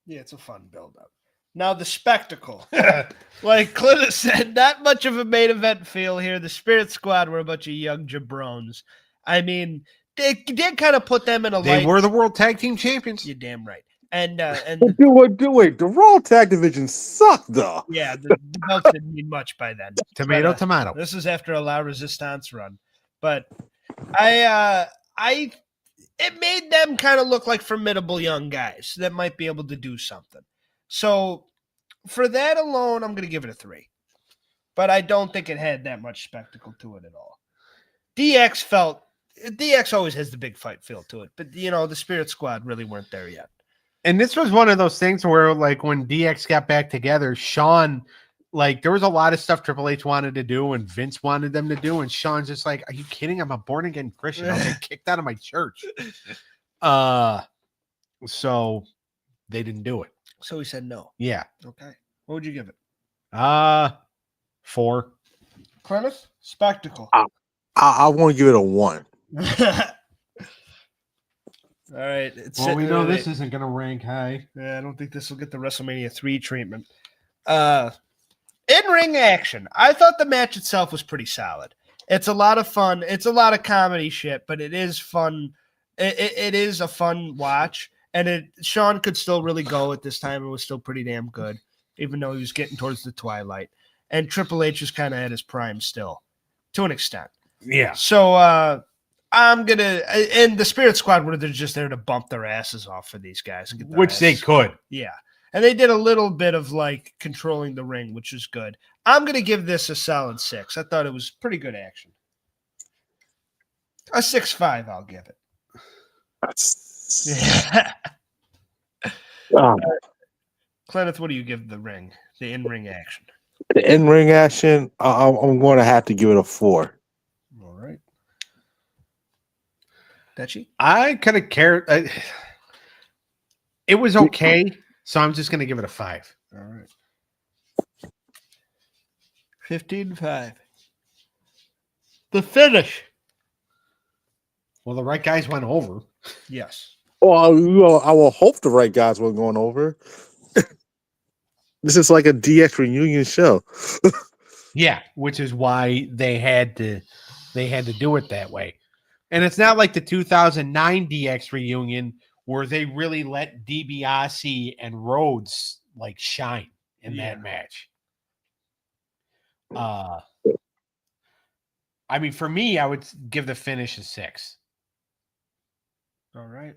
Speaker 1: Yeah, it's a fun build-up. Now the spectacle. Like Clinton said, not much of a main event feel here. The Spirit Squad were a bunch of young jabrones. I mean, they did kind of put them in a light.
Speaker 2: They were the World Tag Team Champions.
Speaker 1: You're damn right. And
Speaker 3: Wait, the Raw Tag Division sucked, though.
Speaker 1: yeah, the belts didn't mean much by then.
Speaker 2: Tomato,
Speaker 1: But,
Speaker 2: tomato.
Speaker 1: This is after a La Resistance run, but it made them kind of look like formidable young guys that might be able to do something. So for that alone, I'm going to give it a 3. But I don't think it had that much spectacle to it at all. DX always has the big fight feel to it, but the Spirit Squad really weren't there yet.
Speaker 2: And this was one of those things where, like, when DX got back together, Sean, like there was a lot of stuff Triple H wanted to do and Vince wanted them to do, and Sean's just like, "Are you kidding? I'm a born again Christian. I'll get kicked out of my church." So they didn't do it.
Speaker 1: So he said no.
Speaker 2: Yeah.
Speaker 1: Okay. What would you give it?
Speaker 2: 4.
Speaker 1: Cleneth? Spectacle.
Speaker 3: I want to give it a 1.
Speaker 1: All right.
Speaker 2: Well, we know this isn't going to rank high.
Speaker 1: Yeah, I don't think this will get the WrestleMania 3 treatment. In-ring action. I thought the match itself was pretty solid. It's a lot of fun. It's a lot of comedy shit, but it is fun. It is a fun watch, and Sean could still really go at this time. It was still pretty damn good, even though he was getting towards the twilight. And Triple H was kind of at his prime still, to an extent.
Speaker 2: Yeah.
Speaker 1: So I'm going to – and the Spirit Squad were just there to bump their asses off for these guys. And get their
Speaker 2: Which they
Speaker 1: asses.
Speaker 2: could.
Speaker 1: Yeah. And they did a little bit of like controlling the ring, which is good. I'm going to give this a solid 6. I thought it was pretty good action. A 6.5, I'll give it. Yeah. Cleneth, what do you give the ring, the in-ring action?
Speaker 3: The in-ring action, I'm going to have to give it a 4.
Speaker 1: All right. Dutchie?
Speaker 2: I kind of care. It was okay, so I'm just going to give it a 5.
Speaker 1: All right. 15.5. The finish.
Speaker 2: Well, the right guys went over.
Speaker 1: Yes.
Speaker 3: Well, I will hope the right guys were going over. This is like a DX reunion show.
Speaker 2: Yeah, which is why they had to do it that way. And it's not like the 2009 DX reunion where they really let DiBiase and Rhodes like shine in that match. I mean, for me, I would give the finish a 6.
Speaker 1: All right.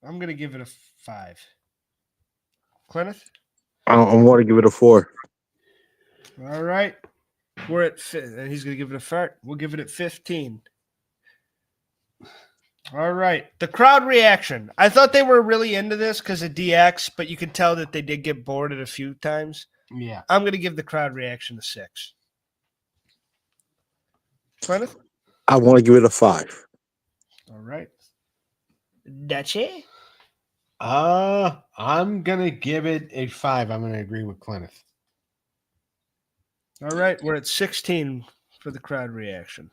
Speaker 1: I'm going to give it a 5. Cleneth?
Speaker 3: I want to give it a 4.
Speaker 1: All right. We're at and he's going to give it a fart. We'll give it at 15. All right. The crowd reaction. I thought they were really into this because of DX, but you could tell that they did get bored at a few times.
Speaker 2: Yeah.
Speaker 1: I'm going to give the crowd reaction a 6. Cleneth?
Speaker 3: I want to give it a 5.
Speaker 1: All right. Dutchie?
Speaker 2: I'm going to give it a 5. I'm going to agree with Cleneth.
Speaker 1: All right. We're at 16 for the crowd reaction.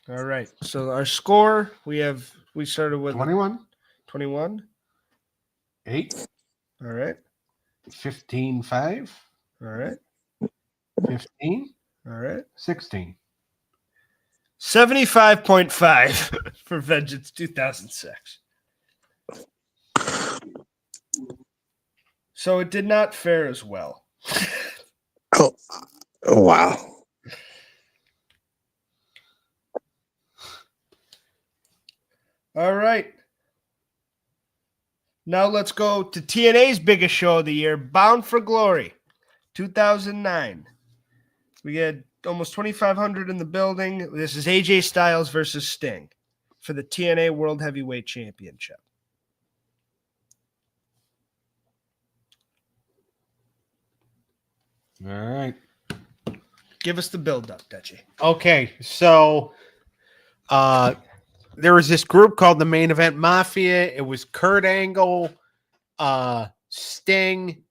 Speaker 1: All right. So our score, we started with
Speaker 2: 21.
Speaker 1: 21.
Speaker 2: 8.
Speaker 1: All right.
Speaker 2: 15.5.
Speaker 1: All right.
Speaker 2: 15.
Speaker 1: All right.
Speaker 2: 16.
Speaker 1: 75.5 for Vengeance 2006. So it did not fare as well.
Speaker 3: Oh, wow.
Speaker 1: All right. Now let's go to TNA's biggest show of the year, Bound for Glory, 2009. We had almost 2,500 in the building. This is AJ Styles versus Sting for the TNA World Heavyweight Championship.
Speaker 2: All right.
Speaker 1: Give us the build-up, Dutchie.
Speaker 2: Okay, so there was this group called the Main Event Mafia. It was Kurt Angle, Sting,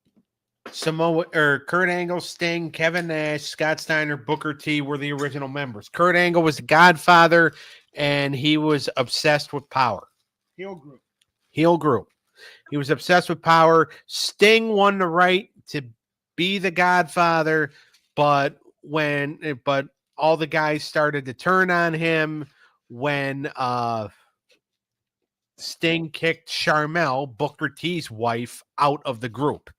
Speaker 2: Kurt Angle, Sting, Kevin Nash, Scott Steiner, Booker T were the original members. Kurt Angle was the Godfather, and he was obsessed with power.
Speaker 1: Heel group.
Speaker 2: He was obsessed with power. Sting won the right to be the Godfather, but all the guys started to turn on him when Sting kicked Sharmell, Booker T's wife, out of the group.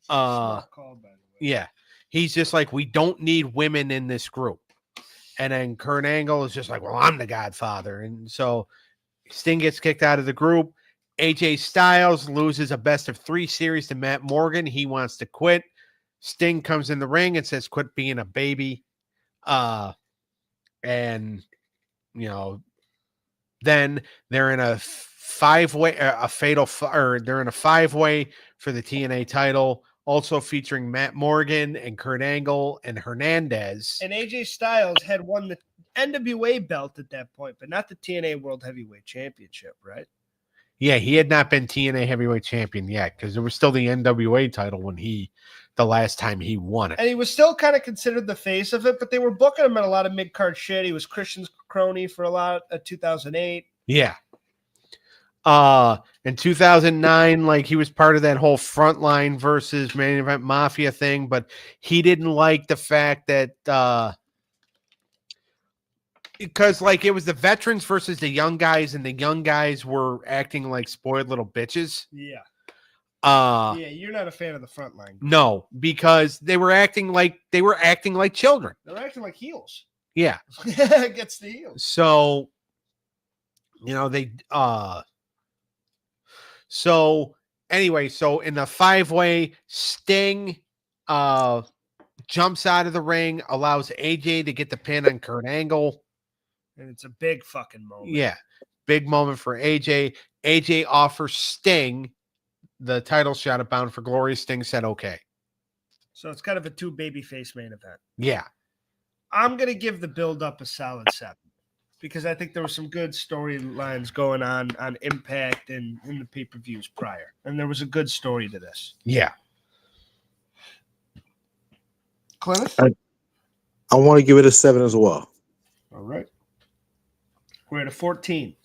Speaker 1: Smart call, by the way.
Speaker 2: Yeah. He's just like, we don't need women in this group. And then Kurt Angle is just like, well, I'm the Godfather. And so Sting gets kicked out of the group. AJ Styles loses a best-of-3 series to Matt Morgan. He wants to quit. Sting comes in the ring and says, quit being a baby. And, you know, Then they're in a five-way, or they're in a five-way for the TNA title, also featuring Matt Morgan and Kurt Angle and Hernandez.
Speaker 1: And AJ Styles had won the NWA belt at that point, but not the TNA World Heavyweight Championship, right?
Speaker 2: Yeah, he had not been TNA Heavyweight Champion yet because there was still the NWA title when the last time he won it.
Speaker 1: And he was still kind of considered the face of it, but they were booking him in a lot of mid-card shit. He was Christian's crony for a lot of 2008.
Speaker 2: Yeah. In 2009, like he was part of that whole Frontline versus Main Event Mafia thing, but he didn't like the fact that because like it was the veterans versus the young guys, and the young guys were acting like spoiled little bitches.
Speaker 1: Yeah.
Speaker 2: Yeah,
Speaker 1: you're not a fan of the Frontline.
Speaker 2: No, because they were acting like children.
Speaker 1: They're acting like heels.
Speaker 2: Yeah.
Speaker 1: Gets the heels.
Speaker 2: So, so anyway, so in the five-way, Sting jumps out of the ring, allows AJ to get the pin on Kurt Angle.
Speaker 1: And it's a big fucking moment.
Speaker 2: Yeah. Big moment for AJ. AJ offers Sting the title shot at Bound for Glory. Sting said okay.
Speaker 1: So it's kind of a two babyface main event.
Speaker 2: Yeah.
Speaker 1: I'm going to give the build-up a solid 7 because I think there were some good storylines going on Impact and in the pay-per-views prior. And there was a good story to this.
Speaker 2: Yeah.
Speaker 1: Cleneth?
Speaker 3: I want to give it a 7 as well.
Speaker 1: All right. We're at a 14.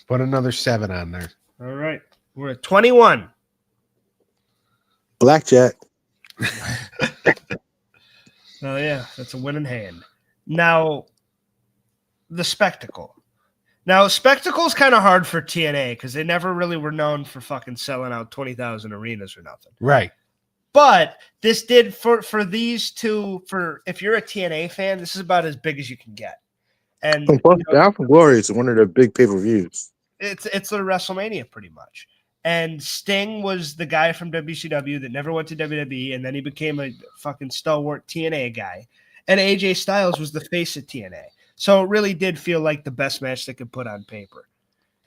Speaker 2: Put another 7 on there.
Speaker 1: All right. We're at 21.
Speaker 3: Blackjack.
Speaker 1: Oh, yeah. That's a winning hand. Now, the Spectacle. Now, Spectacle's kind of hard for TNA because they never really were known for fucking selling out 20,000 arenas or nothing.
Speaker 2: Right.
Speaker 1: But this did for these two, if you're a TNA fan, this is about as big as you can get. And
Speaker 3: Plus, Bound for Glory is one of their big pay-per-views.
Speaker 1: It's a WrestleMania pretty much. And Sting was the guy from WCW that never went to WWE, and then he became a fucking stalwart TNA guy. And AJ Styles was the face of TNA. So it really did feel like the best match they could put on paper.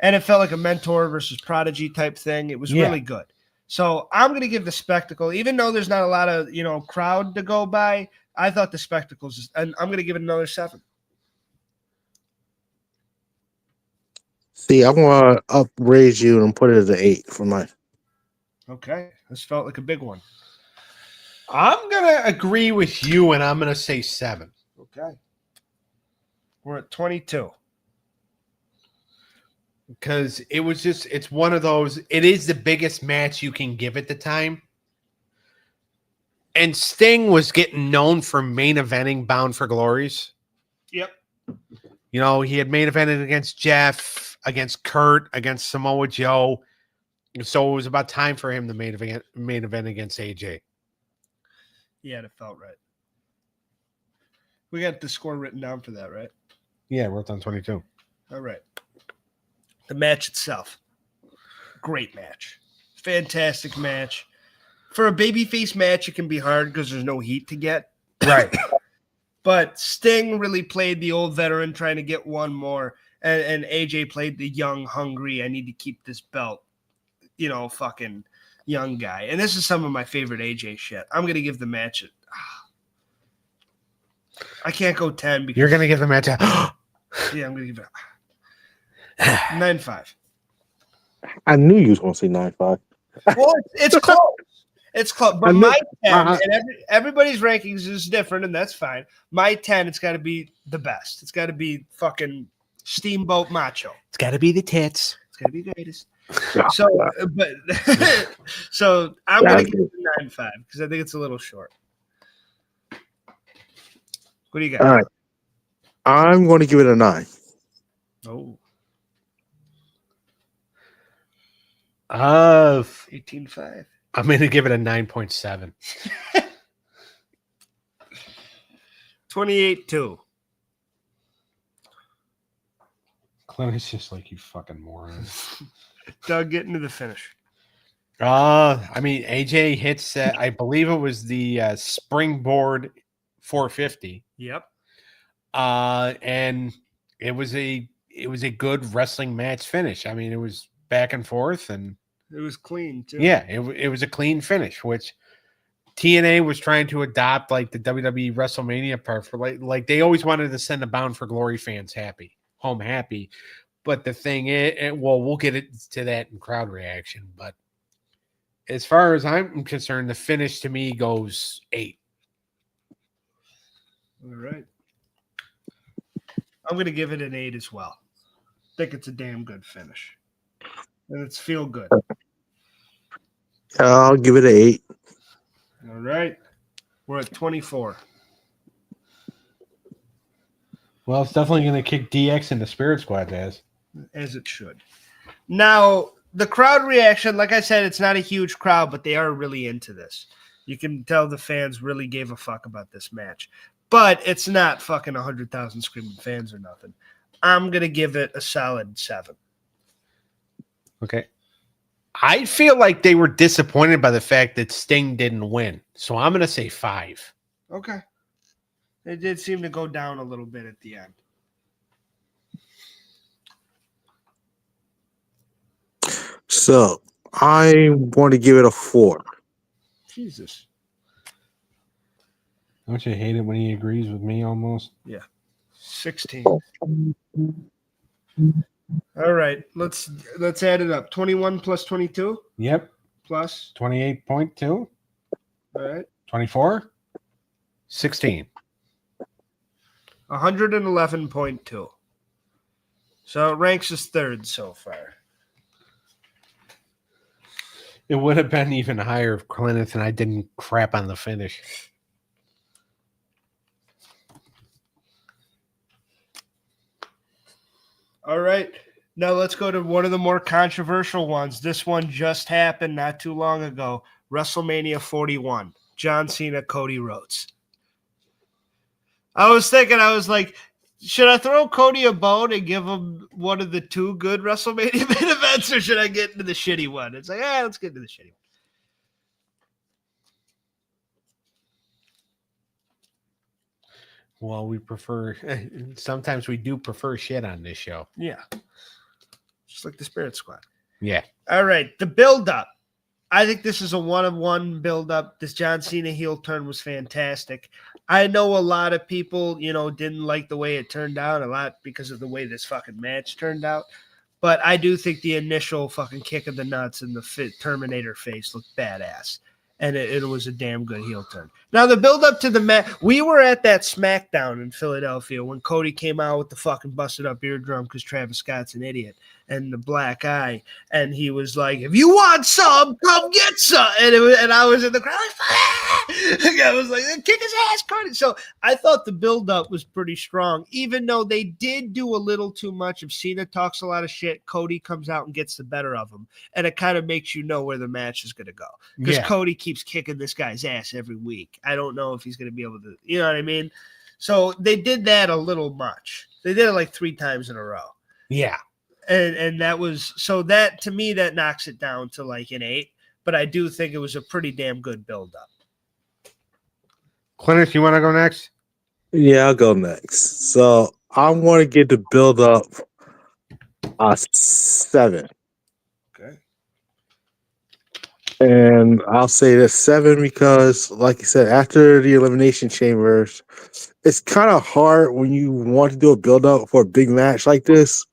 Speaker 1: And it felt like a mentor versus prodigy type thing. It was really good. So I'm going to give the Spectacle, even though there's not a lot of, crowd to go by, I thought the Spectacles, and I'm going to give it another 7.
Speaker 3: See, I want to upraise you and put it as an 8 for mine.
Speaker 1: Okay. This felt like a big one.
Speaker 2: I'm going to agree with you, and I'm going to say 7.
Speaker 1: Okay. We're at 22.
Speaker 2: Because it's one of those, it is the biggest match you can give at the time. And Sting was getting known for main eventing Bound for Glories.
Speaker 1: Yep.
Speaker 2: He had main evented against Jeff, against Kurt, against Samoa Joe. So it was about time for him to main event against AJ.
Speaker 1: Yeah, it felt right. We got the score written down for that, right?
Speaker 2: Yeah, we're on 22.
Speaker 1: All right. The match itself. Great match. Fantastic match. For a babyface match, it can be hard because there's no heat to get.
Speaker 2: Right.
Speaker 1: But Sting really played the old veteran trying to get one more. And AJ played the young, hungry, I need to keep this belt, fucking young guy. And this is some of my favorite AJ shit. I'm going to give the match I can't go 10 because
Speaker 2: you're going to give the match a
Speaker 1: yeah, I'm going to give it 9.5.
Speaker 3: I knew you was going to say 9.5.
Speaker 1: Well, it's close. It's close. But my 10, and everybody's rankings is different, and that's fine. My 10, it's got to be the best. It's got to be fucking Steamboat Macho.
Speaker 2: It's got to be the tits.
Speaker 1: It's got to be greatest. So, but so I'm going to give it a 9.5 because I think it's a little short. What do you got?
Speaker 3: All right. I'm going to give it a 9.
Speaker 1: Oh. 18.5.
Speaker 2: I'm going to give it a 9.7.
Speaker 1: 28.2.
Speaker 2: Cleneth's just like, you fucking moron.
Speaker 1: Doug, get into the finish.
Speaker 2: AJ hits, I believe it was the springboard 450.
Speaker 1: Yep.
Speaker 2: And it was a it was a good wrestling match finish. I mean, it was back and forth, and
Speaker 1: It was clean too.
Speaker 2: yeah, it was a clean finish, which TNA was trying to adopt like the WWE WrestleMania part for like they always wanted to send the Bound for Glory fans home happy. But the thing is, well, we'll get to that in crowd reaction. But as far as I'm concerned, the finish to me goes 8.
Speaker 1: All right. I'm going to give it an 8 as well. I think it's a damn good finish. And it's feel good.
Speaker 3: I'll give it an 8.
Speaker 1: All right. We're at 24.
Speaker 2: Well, it's definitely going to kick DX into Spirit Squad ass.
Speaker 1: As it should. Now, the crowd reaction, like I said, it's not a huge crowd, but they are really into this. You can tell the fans really gave a fuck about this match. But it's not fucking 100,000 screaming fans or nothing. I'm going to give it a solid 7.
Speaker 2: Okay. I feel like they were disappointed by the fact that Sting didn't win. So I'm going to say 5.
Speaker 1: Okay. It did seem to go down a little bit at the end.
Speaker 3: So I want to give it a 4.
Speaker 1: Jesus.
Speaker 2: Don't you hate it when he agrees with me almost?
Speaker 1: Yeah. 16. All right. Let's add it up. 21 plus 22
Speaker 2: Yep.
Speaker 1: plus.
Speaker 2: 28.2.
Speaker 1: All right.
Speaker 2: 24. 16.
Speaker 1: 111.2. So it ranks as third so far.
Speaker 2: It would have been even higher if Cleneth and I didn't crap on the finish.
Speaker 1: All right. Now let's go to one of the more controversial ones. This one just happened not too long ago. WrestleMania 41. John Cena, Cody Rhodes. I was like, should I throw Cody a bone and give him one of the 2 good WrestleMania main events, or should I get into the shitty one? It's like, let's get into the shitty one.
Speaker 2: Well, we prefer, sometimes we do prefer shit on this show.
Speaker 1: Yeah. Just like the Spirit Squad.
Speaker 2: Yeah.
Speaker 1: All right. The build-up. I think this is a one-of-one build-up. This John Cena heel turn was fantastic. I know a lot of people, didn't like the way it turned out a lot because of the way this fucking match turned out. But I do think the initial fucking kick of the nuts and the Terminator face looked badass. And it was a damn good heel turn. Now, the build-up to the match, we were at that SmackDown in Philadelphia when Cody came out with the fucking busted-up eardrum because Travis Scott's an idiot and the black eye. And he was like, if you want some, come get some. And I was in the crowd like, I was like, kick his ass, Cody. So I thought the build-up was pretty strong, even though they did do a little too much. If Cena talks a lot of shit, Cody comes out and gets the better of him. And it kind of makes you know where the match is going to go. Because Cody keeps kicking this guy's ass every week. I don't know if he's going to be able to, you know what I mean? So they did that a little much. They did it like 3 times in a row.
Speaker 2: Yeah.
Speaker 1: And that was, so that, to me, that knocks it down to like an 8. But I do think it was a pretty damn good build-up.
Speaker 2: Cleneth, you want to go next?
Speaker 3: Yeah, I'll go next. So I want to give the build up a 7.
Speaker 1: Okay.
Speaker 3: And I'll say that 7 because, like you said, after the Elimination Chambers, it's kind of hard when you want to do a build up for a big match like this,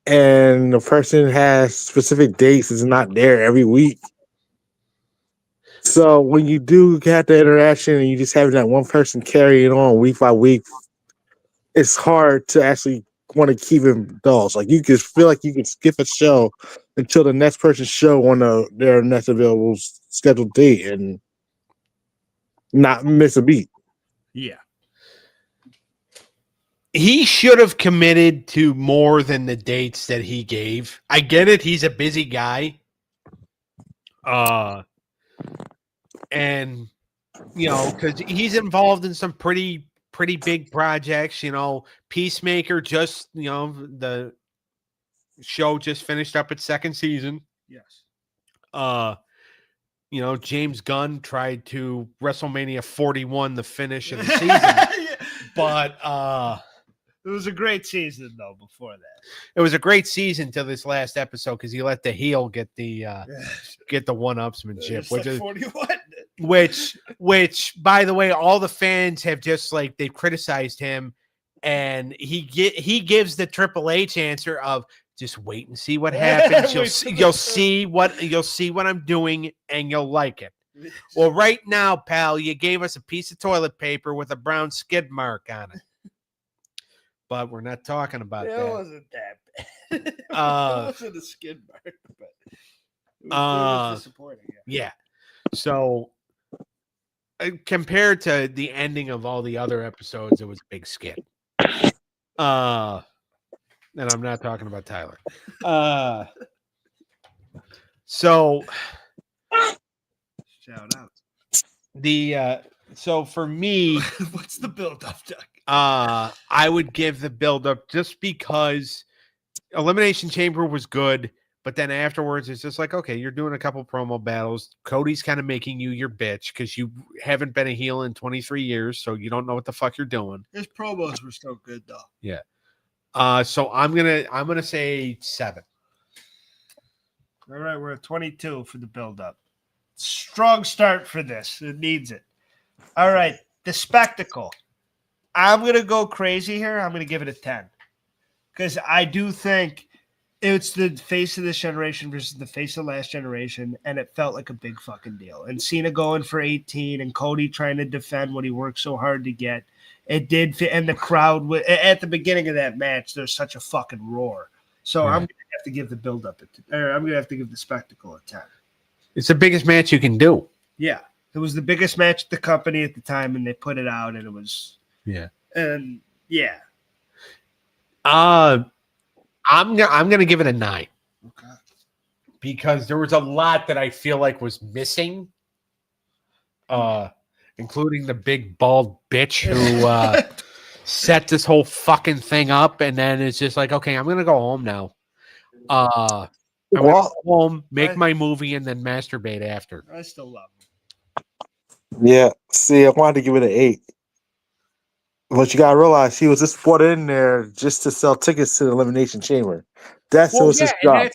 Speaker 3: and the person has specific dates is not there every week. So when you do get the interaction and you just have that one person carry it on week by week, it's hard to actually want to keep it indulged. Like you just feel like you can skip a show until the next person's show on their next available scheduled date and not miss a beat.
Speaker 1: Yeah.
Speaker 2: He should have committed to more than the dates that he gave. I get it. He's a busy guy. And, because he's involved in some pretty big projects, Peacemaker just, the show just finished up its 2nd season.
Speaker 1: Yes.
Speaker 2: James Gunn tried to WrestleMania 41 the finish of the season.
Speaker 1: The It was a great season though. Before that,
Speaker 2: It was a great season till this last episode because he let the heel get the one-upsmanship,
Speaker 1: it's
Speaker 2: which
Speaker 1: like
Speaker 2: is
Speaker 1: 41.
Speaker 2: which by the way, all the fans have just like they've criticized him, and he gives the Triple H answer of just wait and see what happens. You'll see what I'm doing, and you'll like it. Well, right now, pal, you gave us a piece of toilet paper with a brown skid mark on it. But we're not talking about
Speaker 1: It
Speaker 2: that.
Speaker 1: wasn't that bad. It wasn't a skid mark, but it was disappointing.
Speaker 2: Yeah. So compared to the ending of all the other episodes, it was a big skid. And I'm not talking about Tyler. So
Speaker 1: Shout out.
Speaker 2: So for me,
Speaker 1: What's the build-up, Doug?
Speaker 2: I would give the build-up just because Elimination Chamber was good, but then afterwards it's just like, okay, you're doing a couple promo battles. Cody's kind of making you your bitch because you haven't been a heel in 23 years, so you don't know what the fuck you're doing.
Speaker 1: His promos were so good though.
Speaker 2: Yeah. So I'm gonna say 7.
Speaker 1: All right, we're at 22 for the build-up. Strong start for this. It needs it. All right, the spectacle. I'm going to go crazy here. I'm going to give it a 10. Because I do think it's the face of this generation versus the face of last generation, and it felt like a big fucking deal. And Cena going for 18 and Cody trying to defend what he worked so hard to get. It did fit, and the crowd, at the beginning of that match, there's such a fucking roar. So I'm going to have to give the build-up, I'm going to have to give the spectacle a 10.
Speaker 2: It's the biggest match you can do.
Speaker 1: Yeah. It was the biggest match at the company at the time, and they put it out, and it was I'm
Speaker 2: gonna give it a 9.
Speaker 1: Okay.
Speaker 2: Because there was a lot that I feel like was missing. Including the big bald bitch who set this whole fucking thing up, and then it's just like, okay, I'm gonna go home now. I'm gonna go home, make my movie, and then masturbate after.
Speaker 1: I still love him.
Speaker 3: Yeah, see, I wanted to give it an 8. But you gotta realize he was just brought in there just to sell tickets to the Elimination Chamber. That was his job.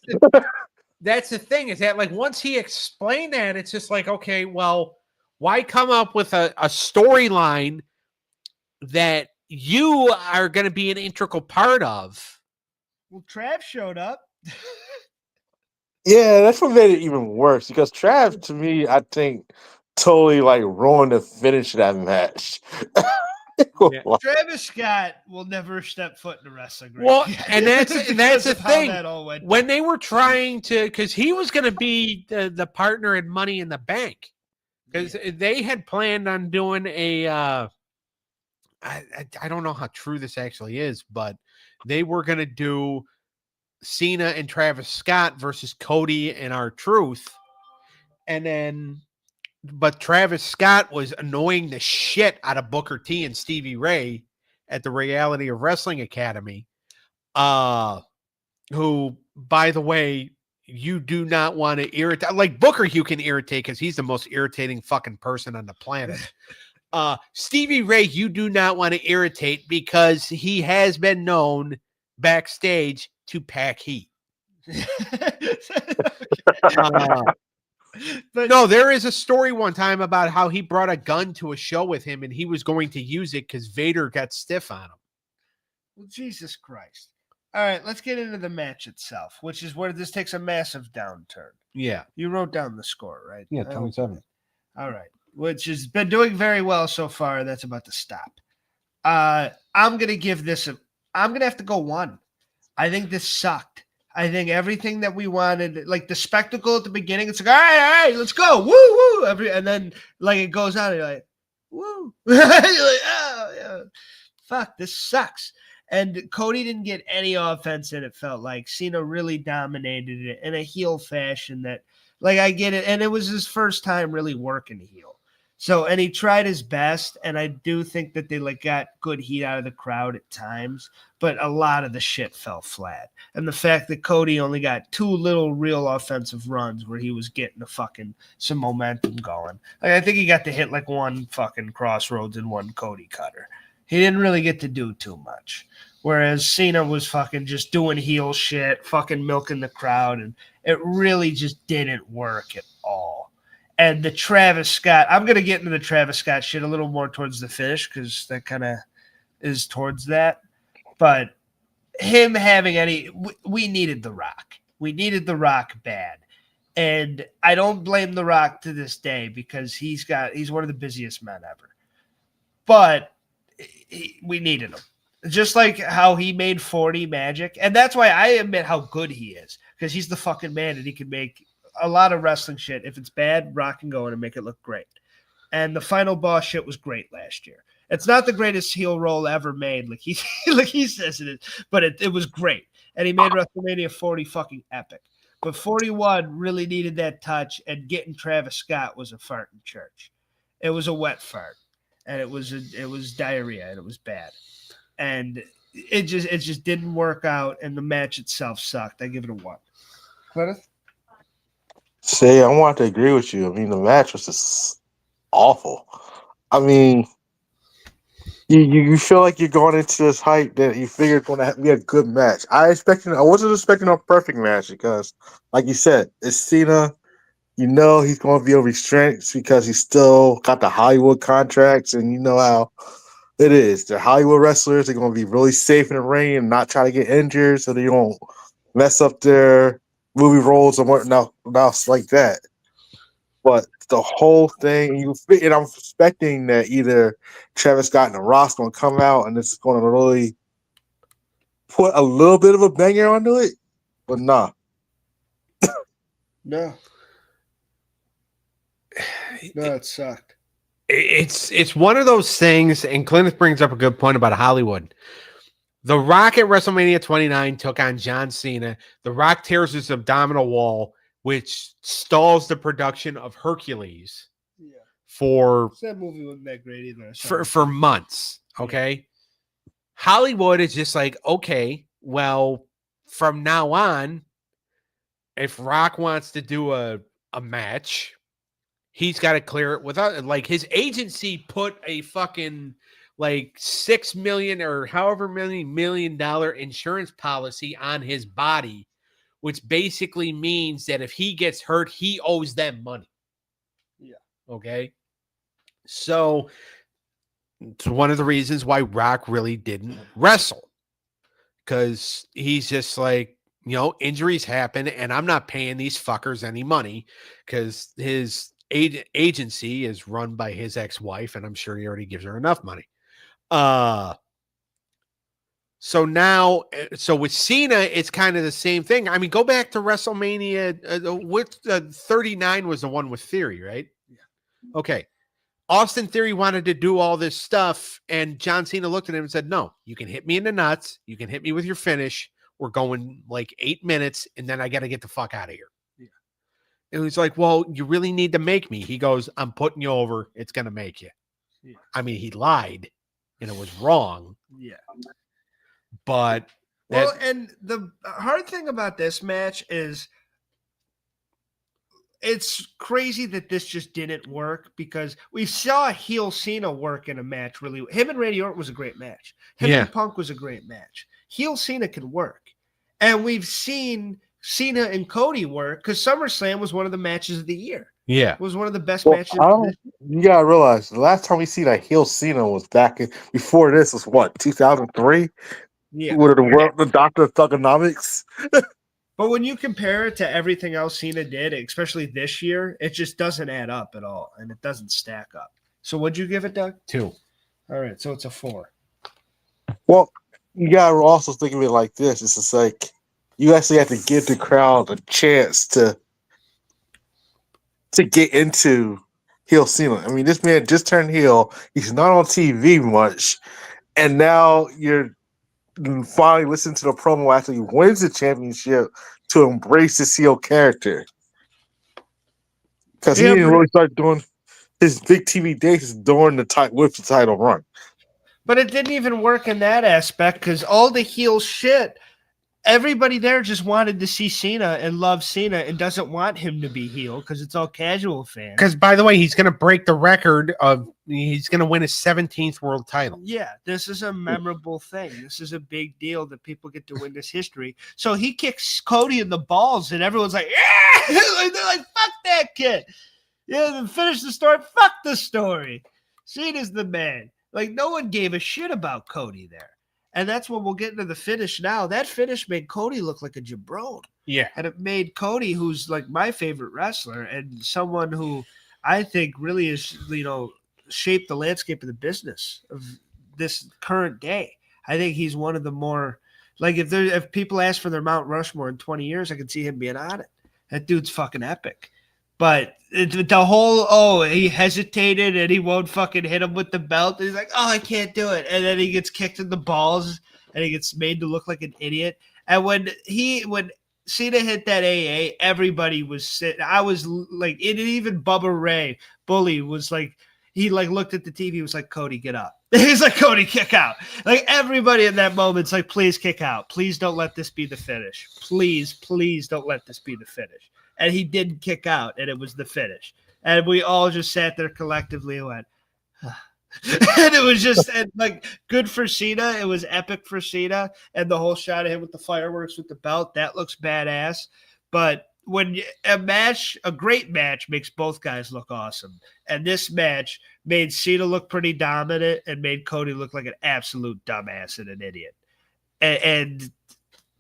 Speaker 2: That's the thing, is that like once he explained that, it's just like, okay, well, why come up with a storyline that you are going to be an integral part of?
Speaker 1: Well, Trav showed up.
Speaker 3: Yeah, that's what made it even worse because Trav, to me, I think totally like ruined the finish of that match.
Speaker 2: Yeah.
Speaker 1: Travis Scott will never step foot in a wrestling ring.
Speaker 2: Well, and that's the thing. When they were trying to, because he was going to be the partner in Money in the Bank, because they had planned on doing a. I don't know how true this actually is, but they were going to do Cena and Travis Scott versus Cody and R-Truth, and then. But Travis Scott was annoying the shit out of Booker T and Stevie Ray at the Reality of Wrestling Academy, who, by the way, you do not want to irritate. Like Booker, you can irritate because he's the most irritating fucking person on the planet. Stevie Ray, you do not want to irritate because he has been known backstage to pack heat. But no, there is a story one time about how he brought a gun to a show with him and he was going to use it because Vader got stiff on him.
Speaker 1: Well, Jesus Christ. All right, let's get into the match itself, which is where this takes a massive downturn.
Speaker 2: Yeah.
Speaker 1: You wrote down the score, right?
Speaker 2: Yeah, 27.
Speaker 1: All right, which has been doing very well so far. That's about to stop. I'm going to give this I'm going to have to go 1. I think this sucked. I think everything that we wanted, like the spectacle at the beginning, it's like, all right, let's go. Woo, woo. And then like it goes on and you're like, woo. You're like, oh, yeah. Fuck, this sucks. And Cody didn't get any offense in it, felt like. Cena really dominated it in a heel fashion that, like, I get it. And it was his first time really working heel. So, and he tried his best, and I do think that they like got good heat out of the crowd at times, but a lot of the shit fell flat. And the fact that Cody only got 2 little real offensive runs where he was getting some momentum going. Like, I think he got to hit like 1 fucking Crossroads and 1 Cody cutter. He didn't really get to do too much. Whereas Cena was fucking just doing heel shit, fucking milking the crowd, and it really just didn't work at all. And the Travis Scott, I'm going to get into the Travis Scott shit a little more towards the finish because that kind of is towards that. But him having we needed The Rock. We needed The Rock bad. And I don't blame The Rock to this day because he's one of the busiest men ever. But we needed him. Just like how he made 40 magic. And that's why I admit how good he is. Because he's the fucking man and he can make a lot of wrestling shit. If it's bad, Rock can go in and make it look great. And the final boss shit was great last year. It's not the greatest heel roll ever made, like he says it is, but it was great. And he made WrestleMania 40 fucking epic. But 41 really needed that touch, and getting Travis Scott was a fart in church. It was a wet fart. And it was diarrhea, and it was bad. And it just didn't work out, and the match itself sucked. I give it a 1. Cleneth?
Speaker 3: See, I want to agree with you. I mean, the match was just awful. I mean, you feel like you're going into this hype that you figure it's going to be a good match. I wasn't expecting a perfect match because, like you said, it's Cena. You know he's going to be over strengths because he's still got the Hollywood contracts, and you know how it is. The Hollywood wrestlers are going to be really safe in the ring and not try to get injured, so they don't mess up their movie roles and whatnot like that. But the whole thing, and I'm expecting that either Travis Scott and The Rock's going to come out and it's going to really put a little bit of a banger onto it, but nah.
Speaker 1: No, it sucked.
Speaker 2: It's one of those things, and Cleneth brings up a good point about Hollywood. The Rock at WrestleMania 29 took on John Cena. The Rock tears his abdominal wall, which stalls the production of Hercules for
Speaker 1: that movie wasn't that great either.
Speaker 2: For months. Okay. Hollywood is just like, okay, well, from now on, if Rock wants to do a match, he's got to clear it without, like, his agency put a fucking like $6 million or however many $1 million insurance policy on his body, which basically means that if he gets hurt, he owes them money.
Speaker 1: Yeah. Okay.
Speaker 2: So it's one of the reasons why Rock really didn't wrestle, because he's just like, injuries happen and I'm not paying these fuckers any money, because his agency is run by his ex-wife, and I'm sure he already gives her enough money. So with Cena, it's kind of the same thing. I mean, go back to WrestleMania. 39 was the one with Theory, right?
Speaker 1: Yeah.
Speaker 2: Okay. Austin Theory wanted to do all this stuff, and John Cena looked at him and said, no, you can hit me in the nuts. You can hit me with your finish. We're going like 8 minutes, and then I got to get the fuck out of here.
Speaker 1: Yeah.
Speaker 2: And he's like, well, you really need to make me. He goes, I'm putting you over. It's going to make you.
Speaker 1: Yeah.
Speaker 2: I mean, he lied, and it was wrong.
Speaker 1: Yeah.
Speaker 2: But
Speaker 1: and the hard thing about this match is it's crazy that this just didn't work, because we saw heel Cena work in a match. Really, him and Randy Orton was a great match. Him and Punk was a great match. Heel Cena can work, and we've seen Cena and Cody work, because SummerSlam was one of the matches of the year.
Speaker 2: Yeah,
Speaker 1: it was one of the best matches.
Speaker 3: You gotta realize the last time we see that heel Cena was back before this was what, 2003.
Speaker 1: Yeah,
Speaker 3: with the Doctor of Thugonomics.
Speaker 1: But when you compare it to everything else Cena did, especially this year, it just doesn't add up at all, and it doesn't stack up. So what'd you give it, Doug?
Speaker 2: 2.
Speaker 1: All right, so it's a 4.
Speaker 3: Well, you gotta also think of it like this. It's just like you actually have to give the crowd a chance to get into heel Cena. I mean, this man just turned heel. He's not on TV much, and now you're finally listen to the promo after he wins the championship to embrace the heel character, because he didn't really start doing his big TV days during the title run.
Speaker 1: But it didn't even work in that aspect, because all the heel shit, everybody there just wanted to see Cena and love Cena and doesn't want him to be heel, because it's all casual fans.
Speaker 2: Because, by the way, he's going to break the record of He's going to win his 17th world title.
Speaker 1: Yeah, this is a memorable thing. This is a big deal that people get to witness history. So he kicks Cody in the balls, and everyone's like, yeah! They're like, fuck that kid. Yeah, then finish the story. Fuck the story. Cena's the man. Like, no one gave a shit about Cody there. And that's when we'll get into the finish now. That finish made Cody look like a jabron.
Speaker 2: Yeah.
Speaker 1: And it made Cody, who's like my favorite wrestler and someone who I think really is, shaped the landscape of the business of this current day. I think he's one of the more, like, if people ask for their Mount Rushmore in 20 years, I can see him being on it. That dude's fucking epic. But the whole, he hesitated and he won't fucking hit him with the belt. And he's like, I can't do it. And then he gets kicked in the balls and he gets made to look like an idiot. And when Cena hit that AA, everybody was sitting. I was like, even Bubba Ray, Bully, was like, he like looked at the TV, was like, Cody, get up. He's like, Cody, kick out. Like, everybody in that moment's like, please kick out. Please don't let this be the finish. Please don't let this be the finish. And he didn't kick out, and it was the finish. And we all just sat there collectively and went, and it was just like good for Cena. It was epic for Cena. And the whole shot of him with the fireworks with the belt, that looks badass. But when a great match makes both guys look awesome. And this match made Cena look pretty dominant and made Cody look like an absolute dumbass and an idiot. And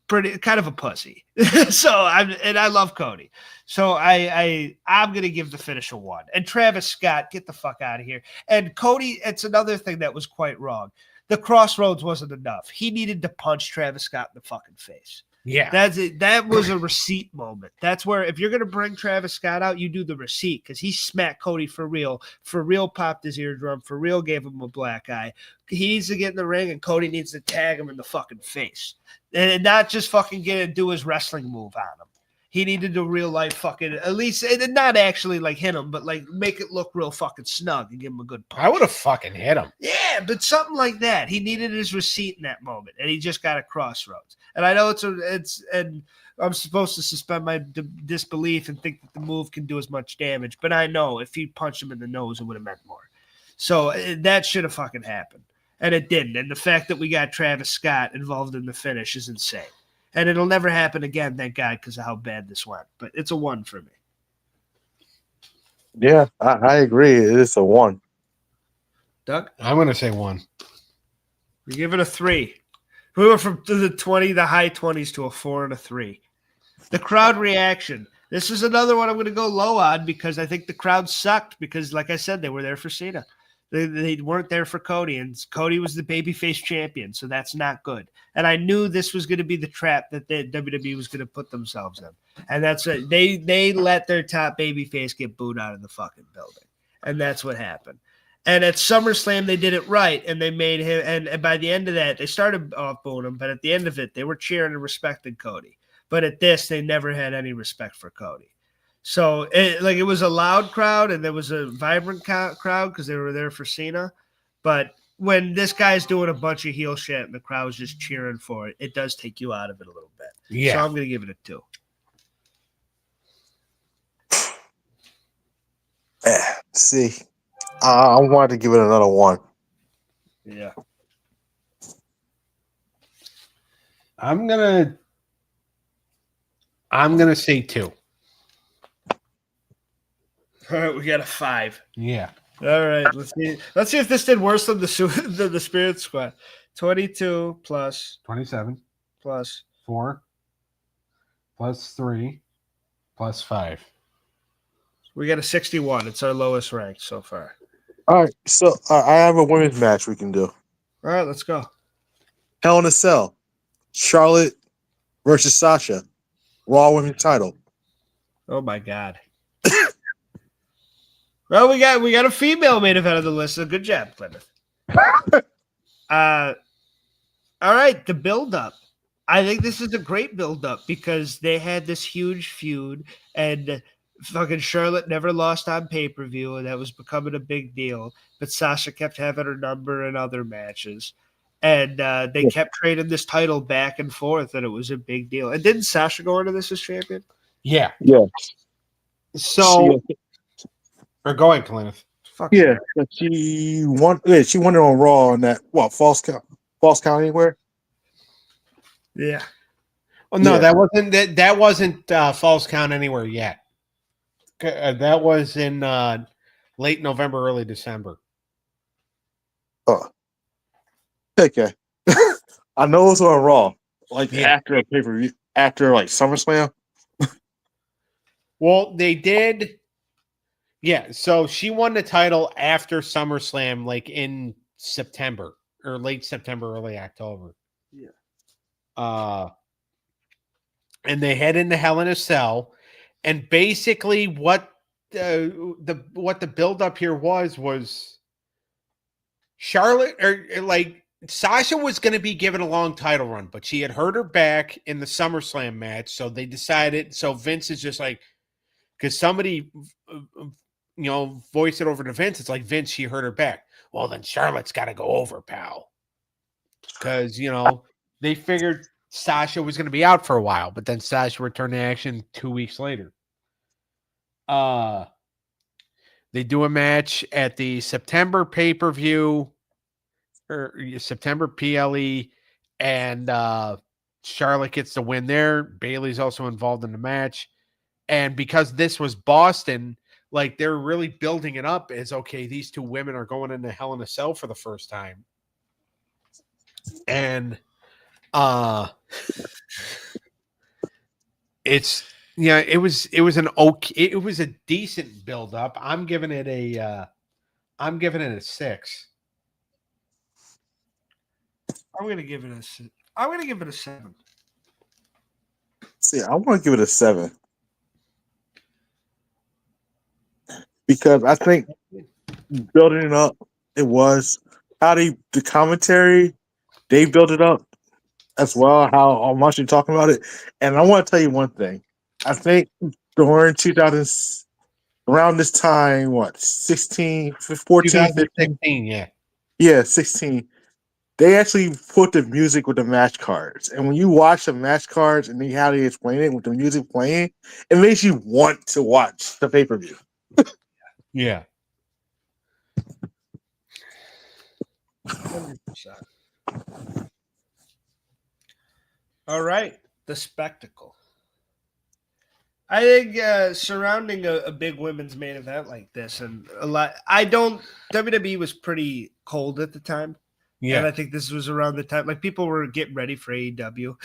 Speaker 1: pretty kind of a pussy. I love Cody. So I'm gonna give the finish a 1. And Travis Scott, get the fuck out of here. And Cody, it's another thing that was quite wrong. The crossroads wasn't enough. He needed to punch Travis Scott in the fucking face.
Speaker 2: Yeah.
Speaker 1: That's it. That was a receipt moment. That's where, if you're gonna bring Travis Scott out, you do the receipt, because he smacked Cody for real popped his eardrum, for real gave him a black eye. He needs to get in the ring, and Cody needs to tag him in the fucking face. And not just fucking do his wrestling move on him. He needed to real life fucking, at least, and not actually like hit him, but like make it look real fucking snug and give him a good punch.
Speaker 2: I would have fucking hit him.
Speaker 1: Yeah, but something like that. He needed his receipt in that moment, and he just got a crossroads. And I know and I'm supposed to suspend my disbelief and think that the move can do as much damage, but I know if he punched him in the nose, it would have meant more. So that should have fucking happened. And it didn't. And the fact that we got Travis Scott involved in the finish is insane. And it'll never happen again, thank God, because of how bad this went. But it's a 1 for me.
Speaker 3: Yeah, I agree. It is a 1.
Speaker 1: Doug?
Speaker 2: I'm going to say 1.
Speaker 1: We give it a 3. We went from the high 20s to a 4 and a 3. The crowd reaction. This is another one I'm going to go low on because I think the crowd sucked because, like I said, they were there for Cena. They weren't there for Cody, and Cody was the babyface champion, so that's not good. And I knew this was going to be the trap that the WWE was going to put themselves in. And that's it. They let their top babyface get booed out of the fucking building. And that's what happened. And at SummerSlam, they did it right, and they made him. And by the end of that, they started off booing him, but at the end of it, they were cheering and respecting Cody. But at this, they never had any respect for Cody. So it was a loud crowd and there was a vibrant crowd because they were there for Cena. But when this guy's doing a bunch of heel shit and the crowd's just cheering for it, it does take you out of it a little bit.
Speaker 2: Yeah.
Speaker 1: So I'm going to give it a 2.
Speaker 3: See, I wanted to give it another 1.
Speaker 1: Yeah.
Speaker 2: I'm gonna say 2.
Speaker 1: All right, we got a 5.
Speaker 2: Yeah.
Speaker 1: All right, let's see if this did worse than the Spirit Squad. 22 plus
Speaker 2: 27
Speaker 1: plus
Speaker 2: 4 plus 3 plus 5.
Speaker 1: We got a 61. It's our lowest ranked so far.
Speaker 3: All right, so I have a women's match we can do.
Speaker 1: All right, let's go.
Speaker 3: Hell in a Cell, Charlotte versus Sasha, Raw Women's Title.
Speaker 1: Oh my God. Well, we got a female main event of the list. So good job, Cleneth. All right, the build-up. I think this is a great build-up because they had this huge feud, and fucking Charlotte never lost on pay-per-view, and that was becoming a big deal. But Sasha kept having her number in other matches, and they kept trading this title back and forth, and it was a big deal. And didn't Sasha go into this as champion?
Speaker 2: Yeah.
Speaker 3: Yeah.
Speaker 2: So, or go ahead, Cleneth.
Speaker 1: Fucking
Speaker 3: Yeah, but she won. Yeah, she won it on Raw on that false count anywhere.
Speaker 1: yeah.
Speaker 2: Oh no,
Speaker 3: Yeah.
Speaker 2: that wasn't false count anywhere yet. That was in late November, early December.
Speaker 3: Oh, okay. I know it's on Raw, like
Speaker 2: Yeah.
Speaker 3: after a pay per view, after like SummerSlam.
Speaker 2: Well, they did. Yeah, so she won the title after SummerSlam, like in September or late September, early October.
Speaker 1: Yeah.
Speaker 2: And they head into Hell in a Cell, and basically what the build up here was Charlotte or like Sasha was going to be given a long title run, but she had hurt her back in the SummerSlam match, so they decided. So Vince is just like, because somebody, voiced it over to Vince. It's like, Vince, she hurt her back. Well, then Charlotte's got to go over, pal, because they figured Sasha was going to be out for a while, but then Sasha returned to action 2 weeks later. They do a match at the September pay-per-view or September PLE, and Charlotte gets the win there. Bayley's also involved in the match. And because this was Boston, like they're really building it up as, okay, these two women are going into Hell in a Cell for the first time. And it was a decent build up. I'm giving it a 6.
Speaker 1: I'm gonna give it a 7.
Speaker 3: See, I want to give it a 7 because I think building it up, it was how the commentary they built it up as well. How much you're talking about it, and I want to tell you one thing. I think during 2000, around this time, what 16, 14, 15, yeah, 16. They actually put the music with the match cards. And when you watch the match cards and how they explain it with the music playing, it makes you want to watch the pay-per-view.
Speaker 2: Yeah.
Speaker 1: 100%. All right. The spectacle. I think surrounding a big women's main event like this, and WWE was pretty cold at the time.
Speaker 2: Yeah.
Speaker 1: And I think this was around the time, like people were getting ready for AEW,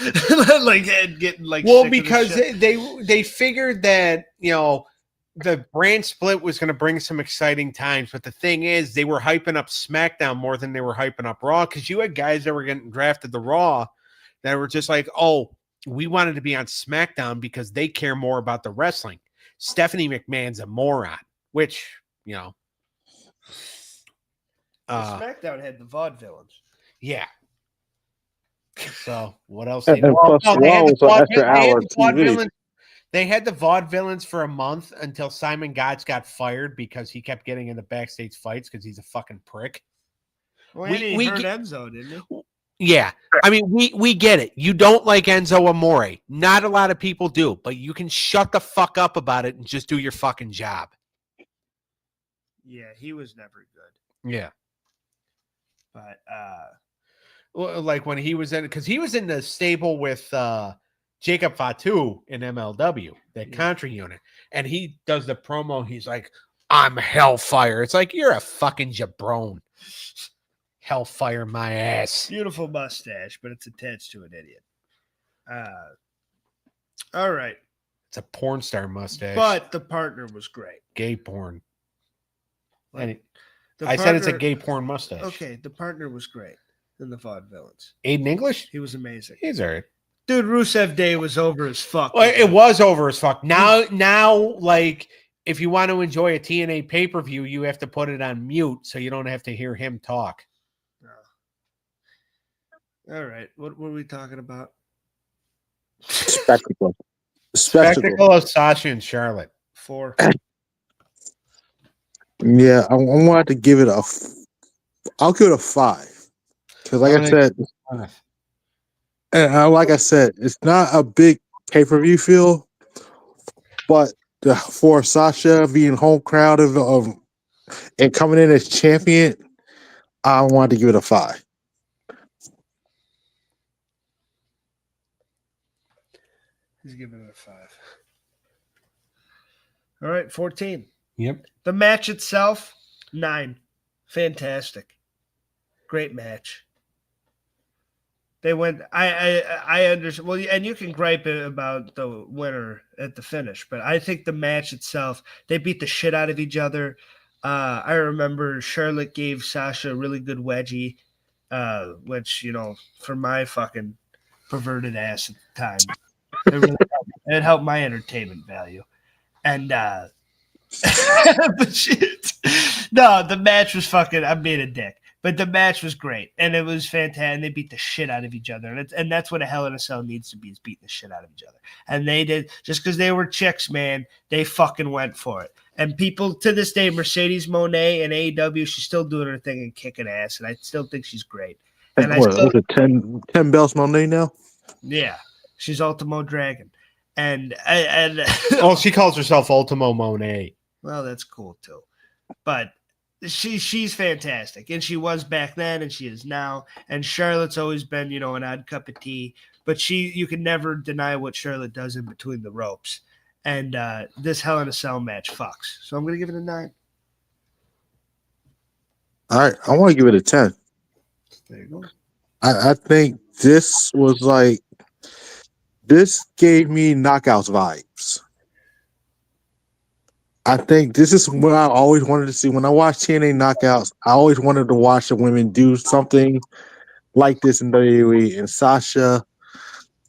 Speaker 1: like and getting like.
Speaker 2: Well,
Speaker 1: sick
Speaker 2: because
Speaker 1: of the shit.
Speaker 2: they figured that the brand split was going to bring some exciting times, but the thing is, they were hyping up SmackDown more than they were hyping up Raw, because you had guys that were getting drafted to Raw that were just like, oh, we wanted to be on SmackDown because they care more about the wrestling. Stephanie McMahon's a moron, which
Speaker 1: SmackDown had the vaudevillains.
Speaker 2: Yeah. So what else?
Speaker 3: And plus, Raw was an extra hour TV.
Speaker 2: They had the vaudevillains for a month until Simon Gotch got fired because he kept getting into backstage fights because he's a fucking prick.
Speaker 1: Well, he hurt Enzo, didn't he?
Speaker 2: Yeah. I mean, we get it. You don't like Enzo Amore. Not a lot of people do, but you can shut the fuck up about it and just do your fucking job.
Speaker 1: Yeah, he was never good.
Speaker 2: Yeah.
Speaker 1: But
Speaker 2: like when he was in, because he was in the stable with Jacob Fatu in MLW, that country unit, and he does the promo. He's like, "I'm Hellfire." It's like, you're a fucking jabron. Hellfire my ass.
Speaker 1: Beautiful mustache, but it's attached to an idiot. All right.
Speaker 2: It's a porn star mustache.
Speaker 1: But the partner was great.
Speaker 2: Gay porn.
Speaker 1: Like,
Speaker 2: I said it's a gay porn mustache.
Speaker 1: Okay, the partner was great in the vaudevillains.
Speaker 2: Aiden English?
Speaker 1: He was amazing.
Speaker 2: He's all right.
Speaker 1: Dude, Rusev Day was over as fuck.
Speaker 2: Well, it was over as fuck. Now, like, if you want to enjoy a TNA pay-per-view, you have to put it on mute so you don't have to hear him talk.
Speaker 1: All right. What were we talking about?
Speaker 3: Spectacle.
Speaker 2: Spectacle of Sasha and Charlotte.
Speaker 1: 4.
Speaker 3: Yeah, I wanted to give it I'll give it a 5. Because like I said, it's not a big pay-per-view feel, but for Sasha being home crowd of and coming in as champion, I wanted to give it a 5.
Speaker 1: He's giving it a 5. All right, 14.
Speaker 2: Yep.
Speaker 1: The match itself, 9. Fantastic. Great match. They went. I understand. Well, and you can gripe about the winner at the finish, but I think the match itself, they beat the shit out of each other. I remember Charlotte gave Sasha a really good wedgie, which for my fucking perverted ass at the time, it helped my entertainment value. And but shit, no, the match was fucking. I'm being a dick. But the match was great, and it was fantastic. And they beat the shit out of each other, and that's what a Hell in a Cell needs to be, is beating the shit out of each other. And they did, just because they were chicks, man. They fucking went for it. And people to this day, Mercedes Moné and AEW, she's still doing her thing and kicking ass, and I still think she's great. And
Speaker 3: What, was it 10 belts Monday now?
Speaker 1: Yeah, she's Ultimo Dragon, and
Speaker 2: Oh, she calls herself Ultimo Monet.
Speaker 1: Well, that's cool too, but. She's fantastic, and she was back then, and she is now. And Charlotte's always been, an odd cup of tea, but you can never deny what Charlotte does in between the ropes. And this Hell in a Cell match fucks. So I'm gonna give it a 9.
Speaker 3: All right, I want to give it a 10.
Speaker 1: There you go.
Speaker 3: I think this was this gave me knockouts vibes. I think this is what I always wanted to see. When I watched TNA Knockouts, I always wanted to watch the women do something like this in WWE, and Sasha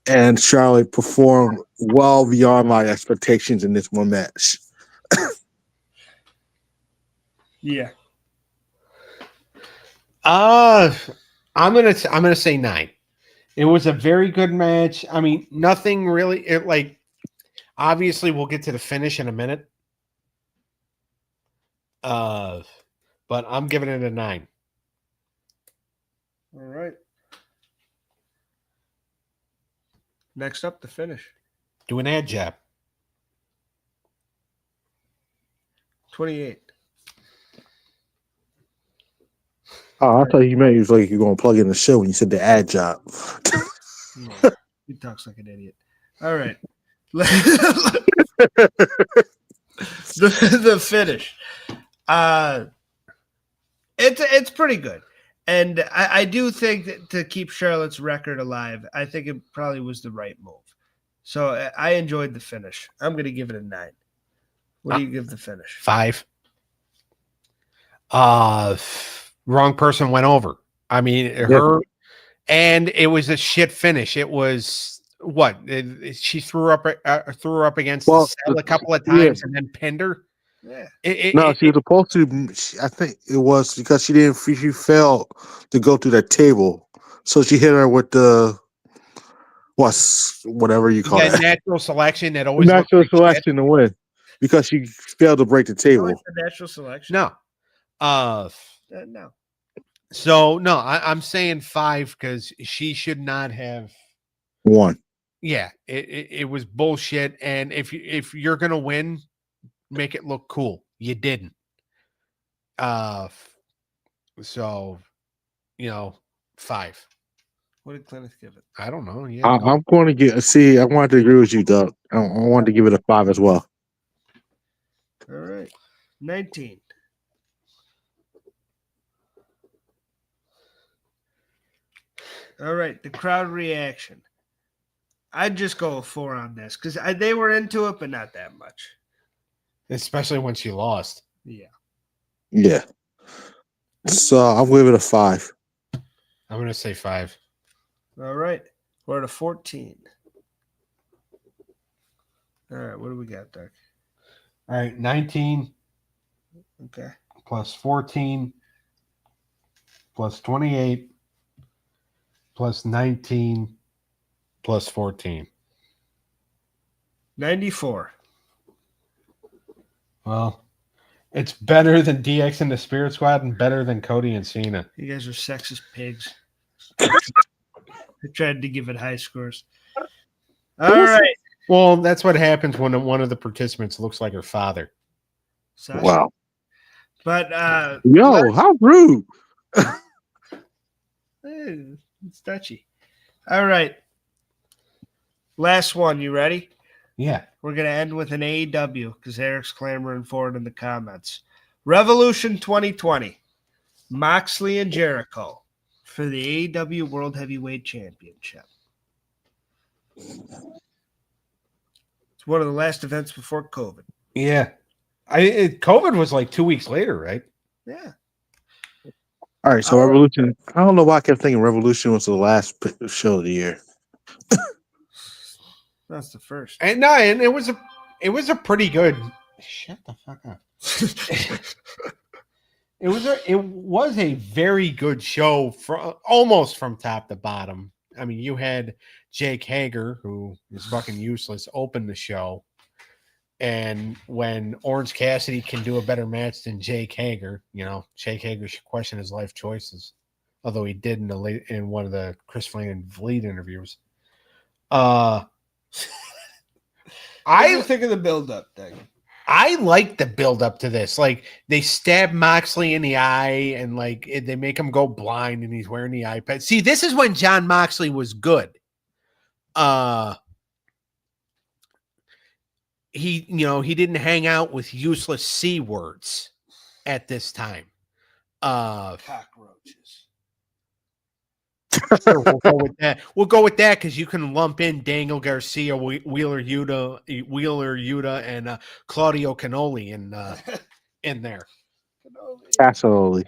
Speaker 3: and Charlotte performed well beyond my expectations in this one match.
Speaker 2: Yeah. I'm gonna say 9. It was a very good match. I mean, nothing really. Obviously, we'll get to the finish in a minute. But I'm giving it a 9.
Speaker 1: All right. Next up, the finish.
Speaker 2: Do an ad jab.
Speaker 1: 28.
Speaker 3: Oh, I thought you meant it was like you're going to plug in the show when you said the ad job.
Speaker 1: No, he talks like an idiot. All right. the finish. It's pretty good. And I do think that to keep Charlotte's record alive, I think it probably was the right move. So I enjoyed the finish. I'm going to give it a 9. What do you give the finish?
Speaker 2: 5. Wrong person went over. I mean, her, and it was a shit finish. It was what she threw her up against the cell a couple of times and then pinned her.
Speaker 3: Yeah. She was supposed to. I think it was because she failed to go through that table, so she hit her with the whatever you call it.
Speaker 2: Natural selection that always
Speaker 3: natural selection to win because she failed to break the table.
Speaker 1: The natural selection.
Speaker 2: No.
Speaker 1: No.
Speaker 2: So no, I'm saying 5 because she should not have
Speaker 3: won.
Speaker 2: Yeah, it was bullshit. And if you're gonna win, make it look cool. You didn't. So 5.
Speaker 1: What did Cleneth give it?
Speaker 2: I don't know. Yeah,
Speaker 3: I'm going to see. I wanted to agree with you, Doug. I wanted to give it a 5 as well.
Speaker 1: All right, 19. All right, the crowd reaction. I'd just go a 4 on this because they were into it, but not that much.
Speaker 2: Especially once you lost.
Speaker 1: Yeah.
Speaker 3: Yeah. So I'll give it a 5.
Speaker 2: I'm going to say 5.
Speaker 1: All right. We're at a 14. All right. What do we got, Doug?
Speaker 2: All right. 19.
Speaker 1: Okay.
Speaker 2: Plus 14. Plus 28. Plus 19. Plus 14.
Speaker 1: 94.
Speaker 2: Well, it's better than DX and the Spirit Squad and better than Cody and Cena.
Speaker 1: You guys are sexist pigs. I tried to give it high scores. All right.
Speaker 2: Well, that's what happens when one of the participants looks like her father.
Speaker 1: Sasha?
Speaker 3: Wow.
Speaker 1: But
Speaker 3: Yo, how rude.
Speaker 1: it's touchy. All right. Last one. You ready?
Speaker 2: Yeah.
Speaker 1: We're going to end with an AEW because Eric's clamoring for it in the comments. Revolution 2020. Moxley and Jericho for the AEW World Heavyweight Championship. It's one of the last events before COVID.
Speaker 2: Yeah. COVID was like 2 weeks later, right?
Speaker 1: Yeah.
Speaker 3: All right, so Revolution. I don't know why I kept thinking Revolution was the last show of the year.
Speaker 1: That's the first.
Speaker 2: And it was a pretty good. Shut the fuck up. It was a very good show from almost from top to bottom. I mean, you had Jake Hager, who is fucking useless, open the show. And when Orange Cassidy can do a better match than Jake Hager, Jake Hager should question his life choices. Although he did in one of the Chris Van Vliet interviews. I
Speaker 1: think of the build-up thing.
Speaker 2: I like the build up to this. Like they stab Moxley in the eye and they make him go blind and he's wearing the eye patch. See, this is when John Moxley was good. He didn't hang out with useless C words at this time.
Speaker 1: Cockroaches.
Speaker 2: Sure, we'll go with that. We'll go with that because you can lump in Daniel Garcia, Wheeler Yuta, and Claudio Canoli in there.
Speaker 3: Absolutely.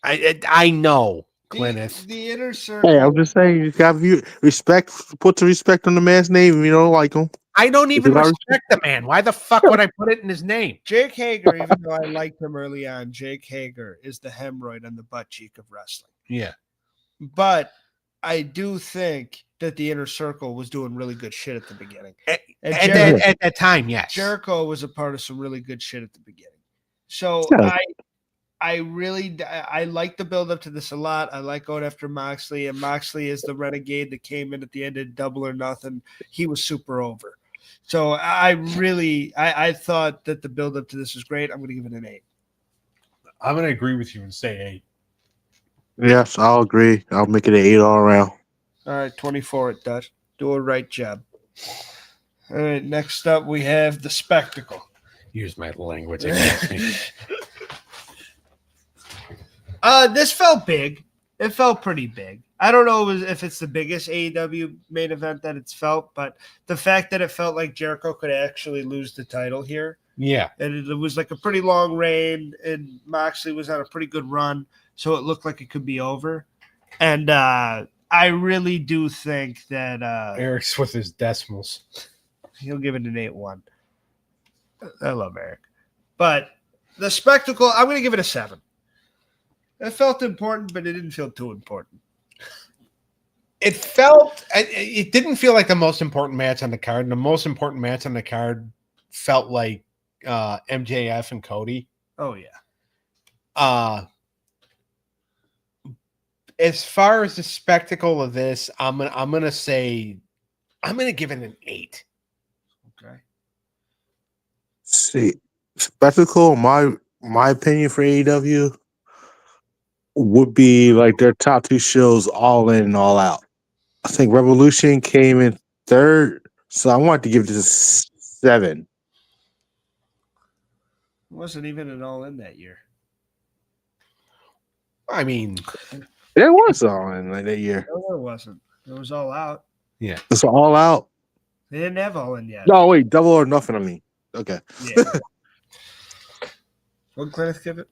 Speaker 2: I know, Cleneth.
Speaker 1: The inner circle.
Speaker 3: Hey, I'm just saying, you got respect. Put the respect on the man's name if you don't like him.
Speaker 2: I don't even respect the man. Why the fuck would I put it in his name?
Speaker 1: Jake Hager, even though I liked him early on, Jake Hager is the hemorrhoid on the butt cheek of wrestling.
Speaker 2: Yeah.
Speaker 1: But I do think that the inner circle was doing really good shit at the beginning.
Speaker 2: At that time, yes.
Speaker 1: Jericho was a part of some really good shit at the beginning. So
Speaker 3: Yeah.
Speaker 1: I like the build up to this a lot. I like going after Moxley, and Moxley is the renegade that came in at the end of Double or Nothing. He was super over. So I thought that the build up to this was great. I'm going to give it an 8.
Speaker 2: I'm going to agree with you and say 8.
Speaker 3: Yes, I'll agree. I'll make it an 8 all around.
Speaker 1: All right, 24 it does. Do a right job. All right, next up we have the spectacle.
Speaker 2: Use my language against me.
Speaker 1: This felt big. It felt pretty big. I don't know if it's the biggest AEW main event that it's felt, but the fact that it felt like Jericho could actually lose the title here.
Speaker 2: Yeah.
Speaker 1: And it was like a pretty long reign, and Moxley was on a pretty good run, so it looked like it could be over. And I really do think that
Speaker 2: Eric's with his decimals.
Speaker 1: He'll give it an 8-1. I love Eric. But the spectacle, I'm going to give it a 7. It felt important, but it didn't feel too important.
Speaker 2: It didn't feel like the most important match on the card. The most important match on the card felt like MJF and Cody.
Speaker 1: Oh, yeah.
Speaker 2: As far as the spectacle of this, I'm gonna give it an 8.
Speaker 1: Okay.
Speaker 3: See, spectacle, my opinion for AEW would be like their top 2 shows, All In and All Out. I think Revolution came in 3rd, so I wanted to give this a 7.
Speaker 1: It wasn't even an All In that year.
Speaker 2: I mean,
Speaker 3: There was All In like that year.
Speaker 1: No, it wasn't. It was All Out.
Speaker 2: Yeah.
Speaker 3: It's All Out.
Speaker 1: They didn't have All In yet.
Speaker 3: No, wait, Double or Nothing. I mean, okay.
Speaker 1: Yeah. What'd Cleneth give it?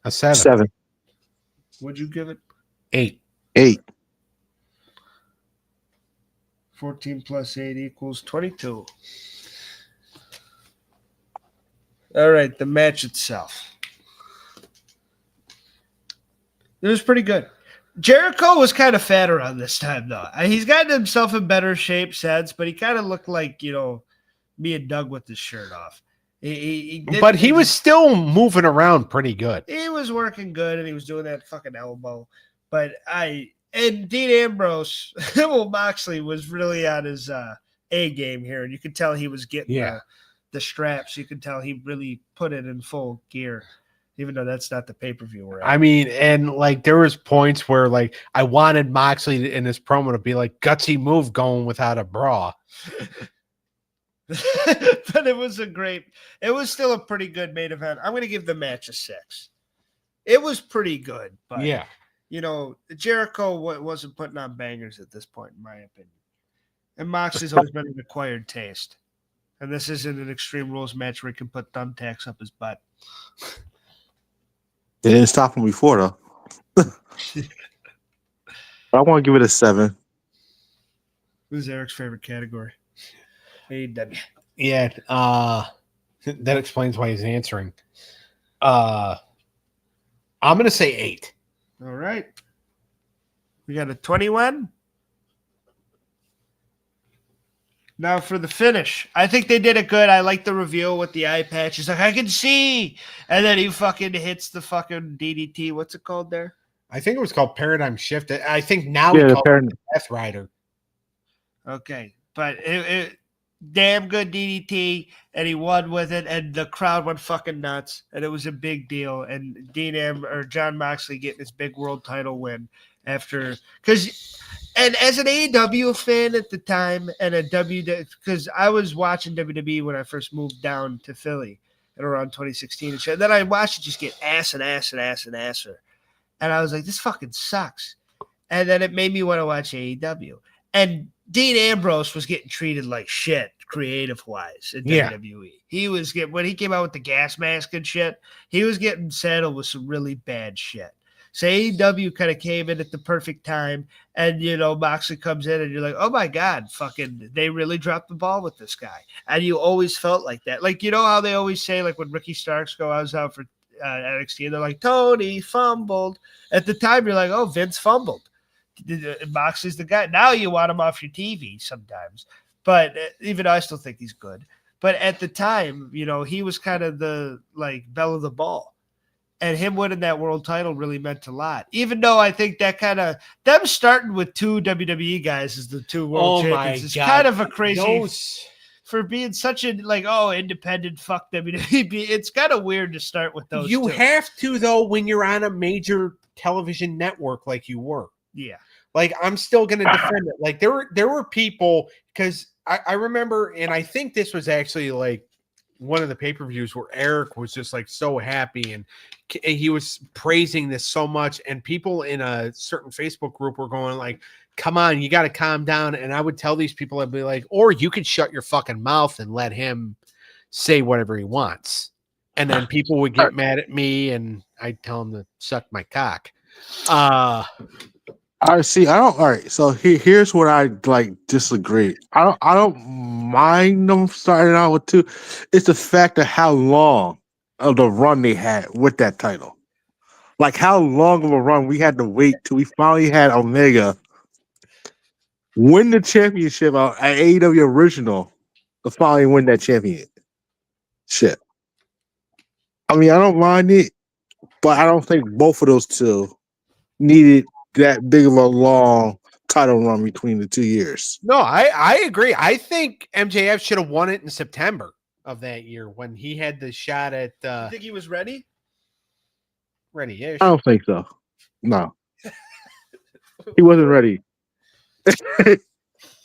Speaker 2: A 7.
Speaker 3: 7.
Speaker 1: What'd you give it?
Speaker 2: 8.
Speaker 3: 8.
Speaker 1: 14 plus 8 equals 22. All right, the match itself. It was pretty good. Jericho was kind of fat around this time, though. He's gotten himself in better shape since, but he kind of looked like, me and Doug with his shirt off.
Speaker 2: But he was still moving around pretty good.
Speaker 1: He was working good, and he was doing that fucking elbow. But and Dean Ambrose, well, Moxley was really on his A game here, and you could tell he was getting the straps. You could tell he really put it in full gear. even though that's not the pay-per-view we're at.
Speaker 2: I mean, and like there was points where like I wanted Moxley in this promo to be like gutsy move going without a bra.
Speaker 1: But it was still a pretty good main event. I'm going to give the match a 6. It was pretty good, but
Speaker 2: Yeah.
Speaker 1: you know, Jericho wasn't putting on bangers at this point, in my opinion. And Moxley's always been an acquired taste. And this isn't an Extreme Rules match where he can put thumbtacks up his butt.
Speaker 3: They didn't stop him before though. I want to give it a 7.
Speaker 1: Who's Eric's favorite category? AEW.
Speaker 2: Yeah. That explains why he's answering. I'm gonna say 8.
Speaker 1: All right. We got a 21. Now for the finish. I think they did it good. I like the reveal with the eye patch. He's like, I can see. And then he fucking hits the fucking DDT. What's it called there?
Speaker 2: I think it was called Paradigm Shift. I think now
Speaker 3: Yeah,
Speaker 2: we call it Death Rider.
Speaker 1: Okay. But it damn good DDT, and he won with it, and the crowd went fucking nuts, and it was a big deal. And John Moxley getting his big world title win and as an AEW fan at the time, and because I was watching WWE when I first moved down to Philly and around 2016 and shit. And then I watched it just get ass and asser, and I was like, this fucking sucks. And then it made me want to watch AEW. And Dean Ambrose was getting treated like shit, creative-wise, in WWE. He was when he came out with the gas mask and shit, he was getting saddled with some really bad shit. So AEW kind of came in at the perfect time, and, you know, Moxley comes in, and you're like, oh, my God, fucking, they really dropped the ball with this guy. And you always felt like that. Like, you know how they always say, like, when Ricky Starks goes out for NXT, and they're like, Tony fumbled. At the time, you're like, oh, Vince fumbled. Moxley's the guy. Now you want him off your TV sometimes. But even though I still think he's good. But at the time, you know, he was kind of the, like, belle of the ball. And him winning that world title really meant a lot. Even though I think that kind of them starting with 2 WWE guys as the 2 world champions is kind of a crazy for being such a independent fuck WWE. It's kind of weird to start with those.
Speaker 2: You have to, though, when you're on a major television network like you were.
Speaker 1: Yeah.
Speaker 2: Like, I'm still going to defend it. Like, there were people, because I remember, and I think this was actually like one of the pay-per-views where Eric was just like so happy and he was praising this so much, and people in a certain Facebook group were going like, come on, you got to calm down. And I would tell these people, I'd be like, or you could shut your fucking mouth and let him say whatever he wants. And then people would get mad at me and I'd tell him to suck my cock.
Speaker 3: I see. I don't. All right. So here's what I disagree. I don't mind them starting out with 2. It's the fact of how long of the run they had with that title. Like how long of a run we had to wait till we finally had Omega win the championship at AEW Original to finally win that championship. I mean, I don't mind it, but I don't think both of those 2 needed that big of a long title run between the 2 years.
Speaker 2: No, I agree. I think MJF should have won it in September of that year when he had the shot at
Speaker 1: you think he was ready?
Speaker 2: Ready-ish.
Speaker 3: I don't think so. No. He wasn't ready.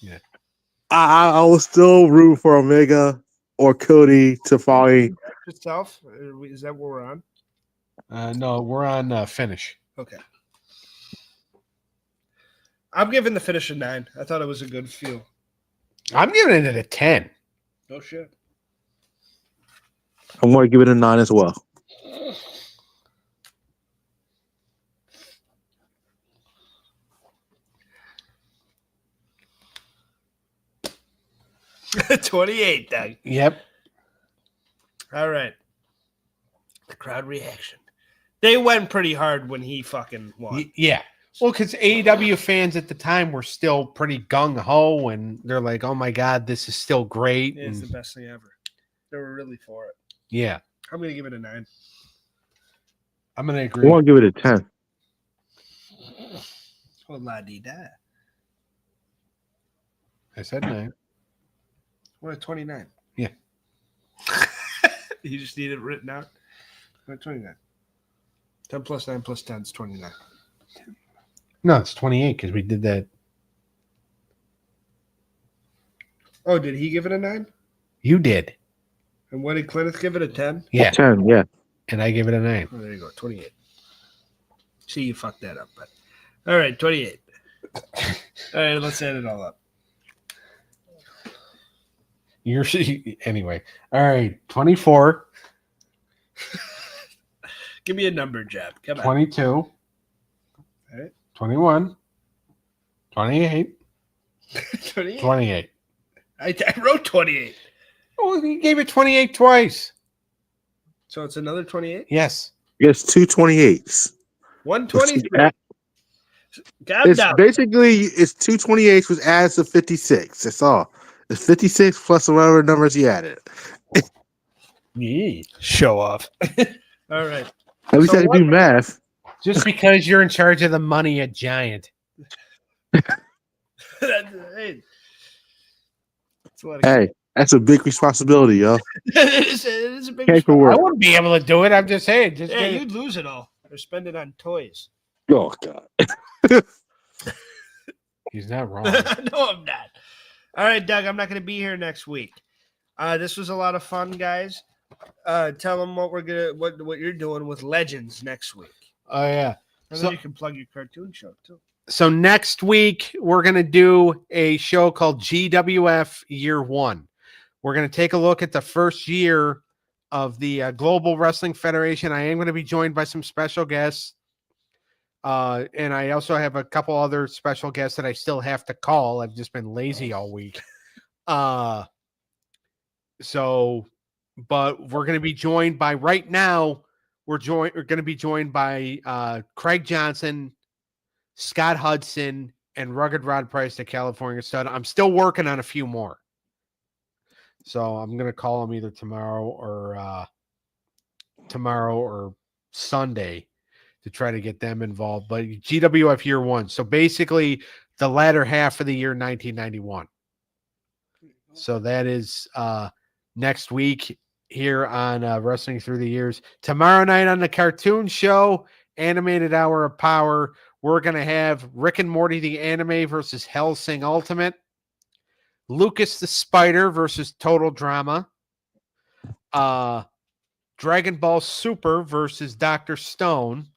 Speaker 2: Yeah.
Speaker 3: I was still rooting for Omega or Cody to finally.
Speaker 1: Yourself? Is that what we're on?
Speaker 2: No, we're on finish.
Speaker 1: Okay. I'm giving the finish a 9. I thought it was a good feel.
Speaker 2: I'm giving it a 10.
Speaker 1: No shit.
Speaker 3: I'm going to give it a 9 as well.
Speaker 1: $28, Doug.
Speaker 2: Yep.
Speaker 1: All right. The crowd reaction. They went pretty hard when he fucking won.
Speaker 2: Yeah. Well, because AEW fans at the time were still pretty gung-ho, and they're like, oh, my God, this is still great.
Speaker 1: It's the best thing ever. They were really for it.
Speaker 2: Yeah.
Speaker 1: I'm going to give it a 9.
Speaker 2: I'm going to agree.
Speaker 3: I want to give it a 10.
Speaker 1: Oh, la-dee-da.
Speaker 2: I said 9.
Speaker 1: What a 29.
Speaker 2: Yeah.
Speaker 1: You just need it written out. What 29? 10 plus 9 plus 10 is 29.
Speaker 2: No, it's 28 because we did that.
Speaker 1: Oh, did he give it a 9?
Speaker 2: You did.
Speaker 1: And what did Cleneth give it, a 10?
Speaker 2: Yeah.
Speaker 3: 10, yeah.
Speaker 2: And I gave it a 9.
Speaker 1: Oh, there you go, 28. See, you fucked that up. But all right, 28. All right, let's add it all up.
Speaker 2: You're anyway. All right, 24,
Speaker 1: Give me a number, Jeb. Come on.
Speaker 2: 22,
Speaker 1: All right.
Speaker 2: 21, 28,
Speaker 1: 28.
Speaker 2: 28.
Speaker 1: I wrote 28.
Speaker 2: Oh, you gave it 28 twice.
Speaker 1: So it's another 28?
Speaker 2: Yes.
Speaker 3: It's 228s.
Speaker 1: 123. God
Speaker 3: It's
Speaker 1: damn.
Speaker 3: basically it's 228s which adds to 56. That's all. It's 56 plus whatever numbers you added.
Speaker 2: Yeah.
Speaker 1: Show off. All right.
Speaker 3: At least
Speaker 1: So
Speaker 3: I can
Speaker 1: what-
Speaker 3: do math.
Speaker 2: Just because you're in charge of the money, a giant.
Speaker 1: Hey, that's a lot of
Speaker 3: Hey, that's a big responsibility, yo.
Speaker 1: it is a big
Speaker 3: Paperwork.
Speaker 2: I wouldn't be able to do it. I'm just saying. Just
Speaker 1: Yeah,
Speaker 2: get it.
Speaker 1: you'd lose it all or spend it on toys.
Speaker 3: Oh God.
Speaker 2: He's not wrong.
Speaker 1: No, I'm not. All right, Doug, I'm not going to be here next week. This was a lot of fun, guys. Tell them what what you're doing with Legends next week.
Speaker 2: Oh yeah.
Speaker 1: And
Speaker 2: So-
Speaker 1: then you can plug your cartoon show too.
Speaker 2: So next week we're going to do a show called GWF Year 1. We're going to take a look at the first year of the Global Wrestling Federation. I am going to be joined by some special guests. And I also have a couple other special guests that I still have to call. I've just been lazy all week. But we're going to be joined by right now. We're going to be joined by Craig Johnson, Scott Hudson, and Rugged Rod Price, the California Stud. I'm still working on a few more. So I'm going to call them either tomorrow or Sunday to try to get them involved. But GWF Year 1. So basically the latter half of the year 1991. So that is next week here on Wrestling Through the Years. Tomorrow night on the Cartoon Show, Animated Hour of Power, we're going to have Rick and Morty the Anime versus Hellsing Ultimate. Lucas the Spider versus Total Drama. Dragon Ball Super versus Dr. Stone.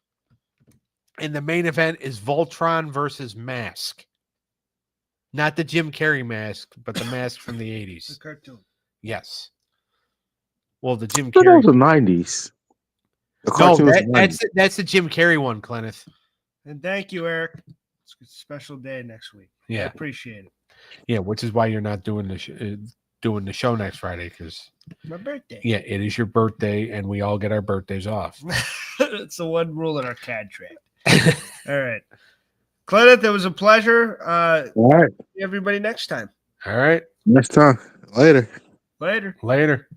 Speaker 2: And the main event is Voltron versus Mask. Not the Jim Carrey mask, but the mask from the
Speaker 1: The
Speaker 2: 80s.
Speaker 1: cartoon.
Speaker 2: Yes. Well, the Jim
Speaker 3: I thought that
Speaker 2: Carrey.
Speaker 3: was the 90s. The
Speaker 2: No,
Speaker 3: cartoon was the 90s.
Speaker 2: that's the Jim Carrey one, Cleneth.
Speaker 1: And thank you, Eric. It's a special day next week. I
Speaker 2: Yeah,
Speaker 1: appreciate it.
Speaker 2: yeah. Which is why you're not doing the show next Friday, because
Speaker 1: My birthday.
Speaker 2: yeah, it is your birthday, and we all get our birthdays off.
Speaker 1: It's the one rule in our contract. All right. Cleneth, it was a pleasure.
Speaker 3: All right.
Speaker 1: See everybody next time.
Speaker 2: All right,
Speaker 3: Next time. Later.
Speaker 1: Later.
Speaker 2: later.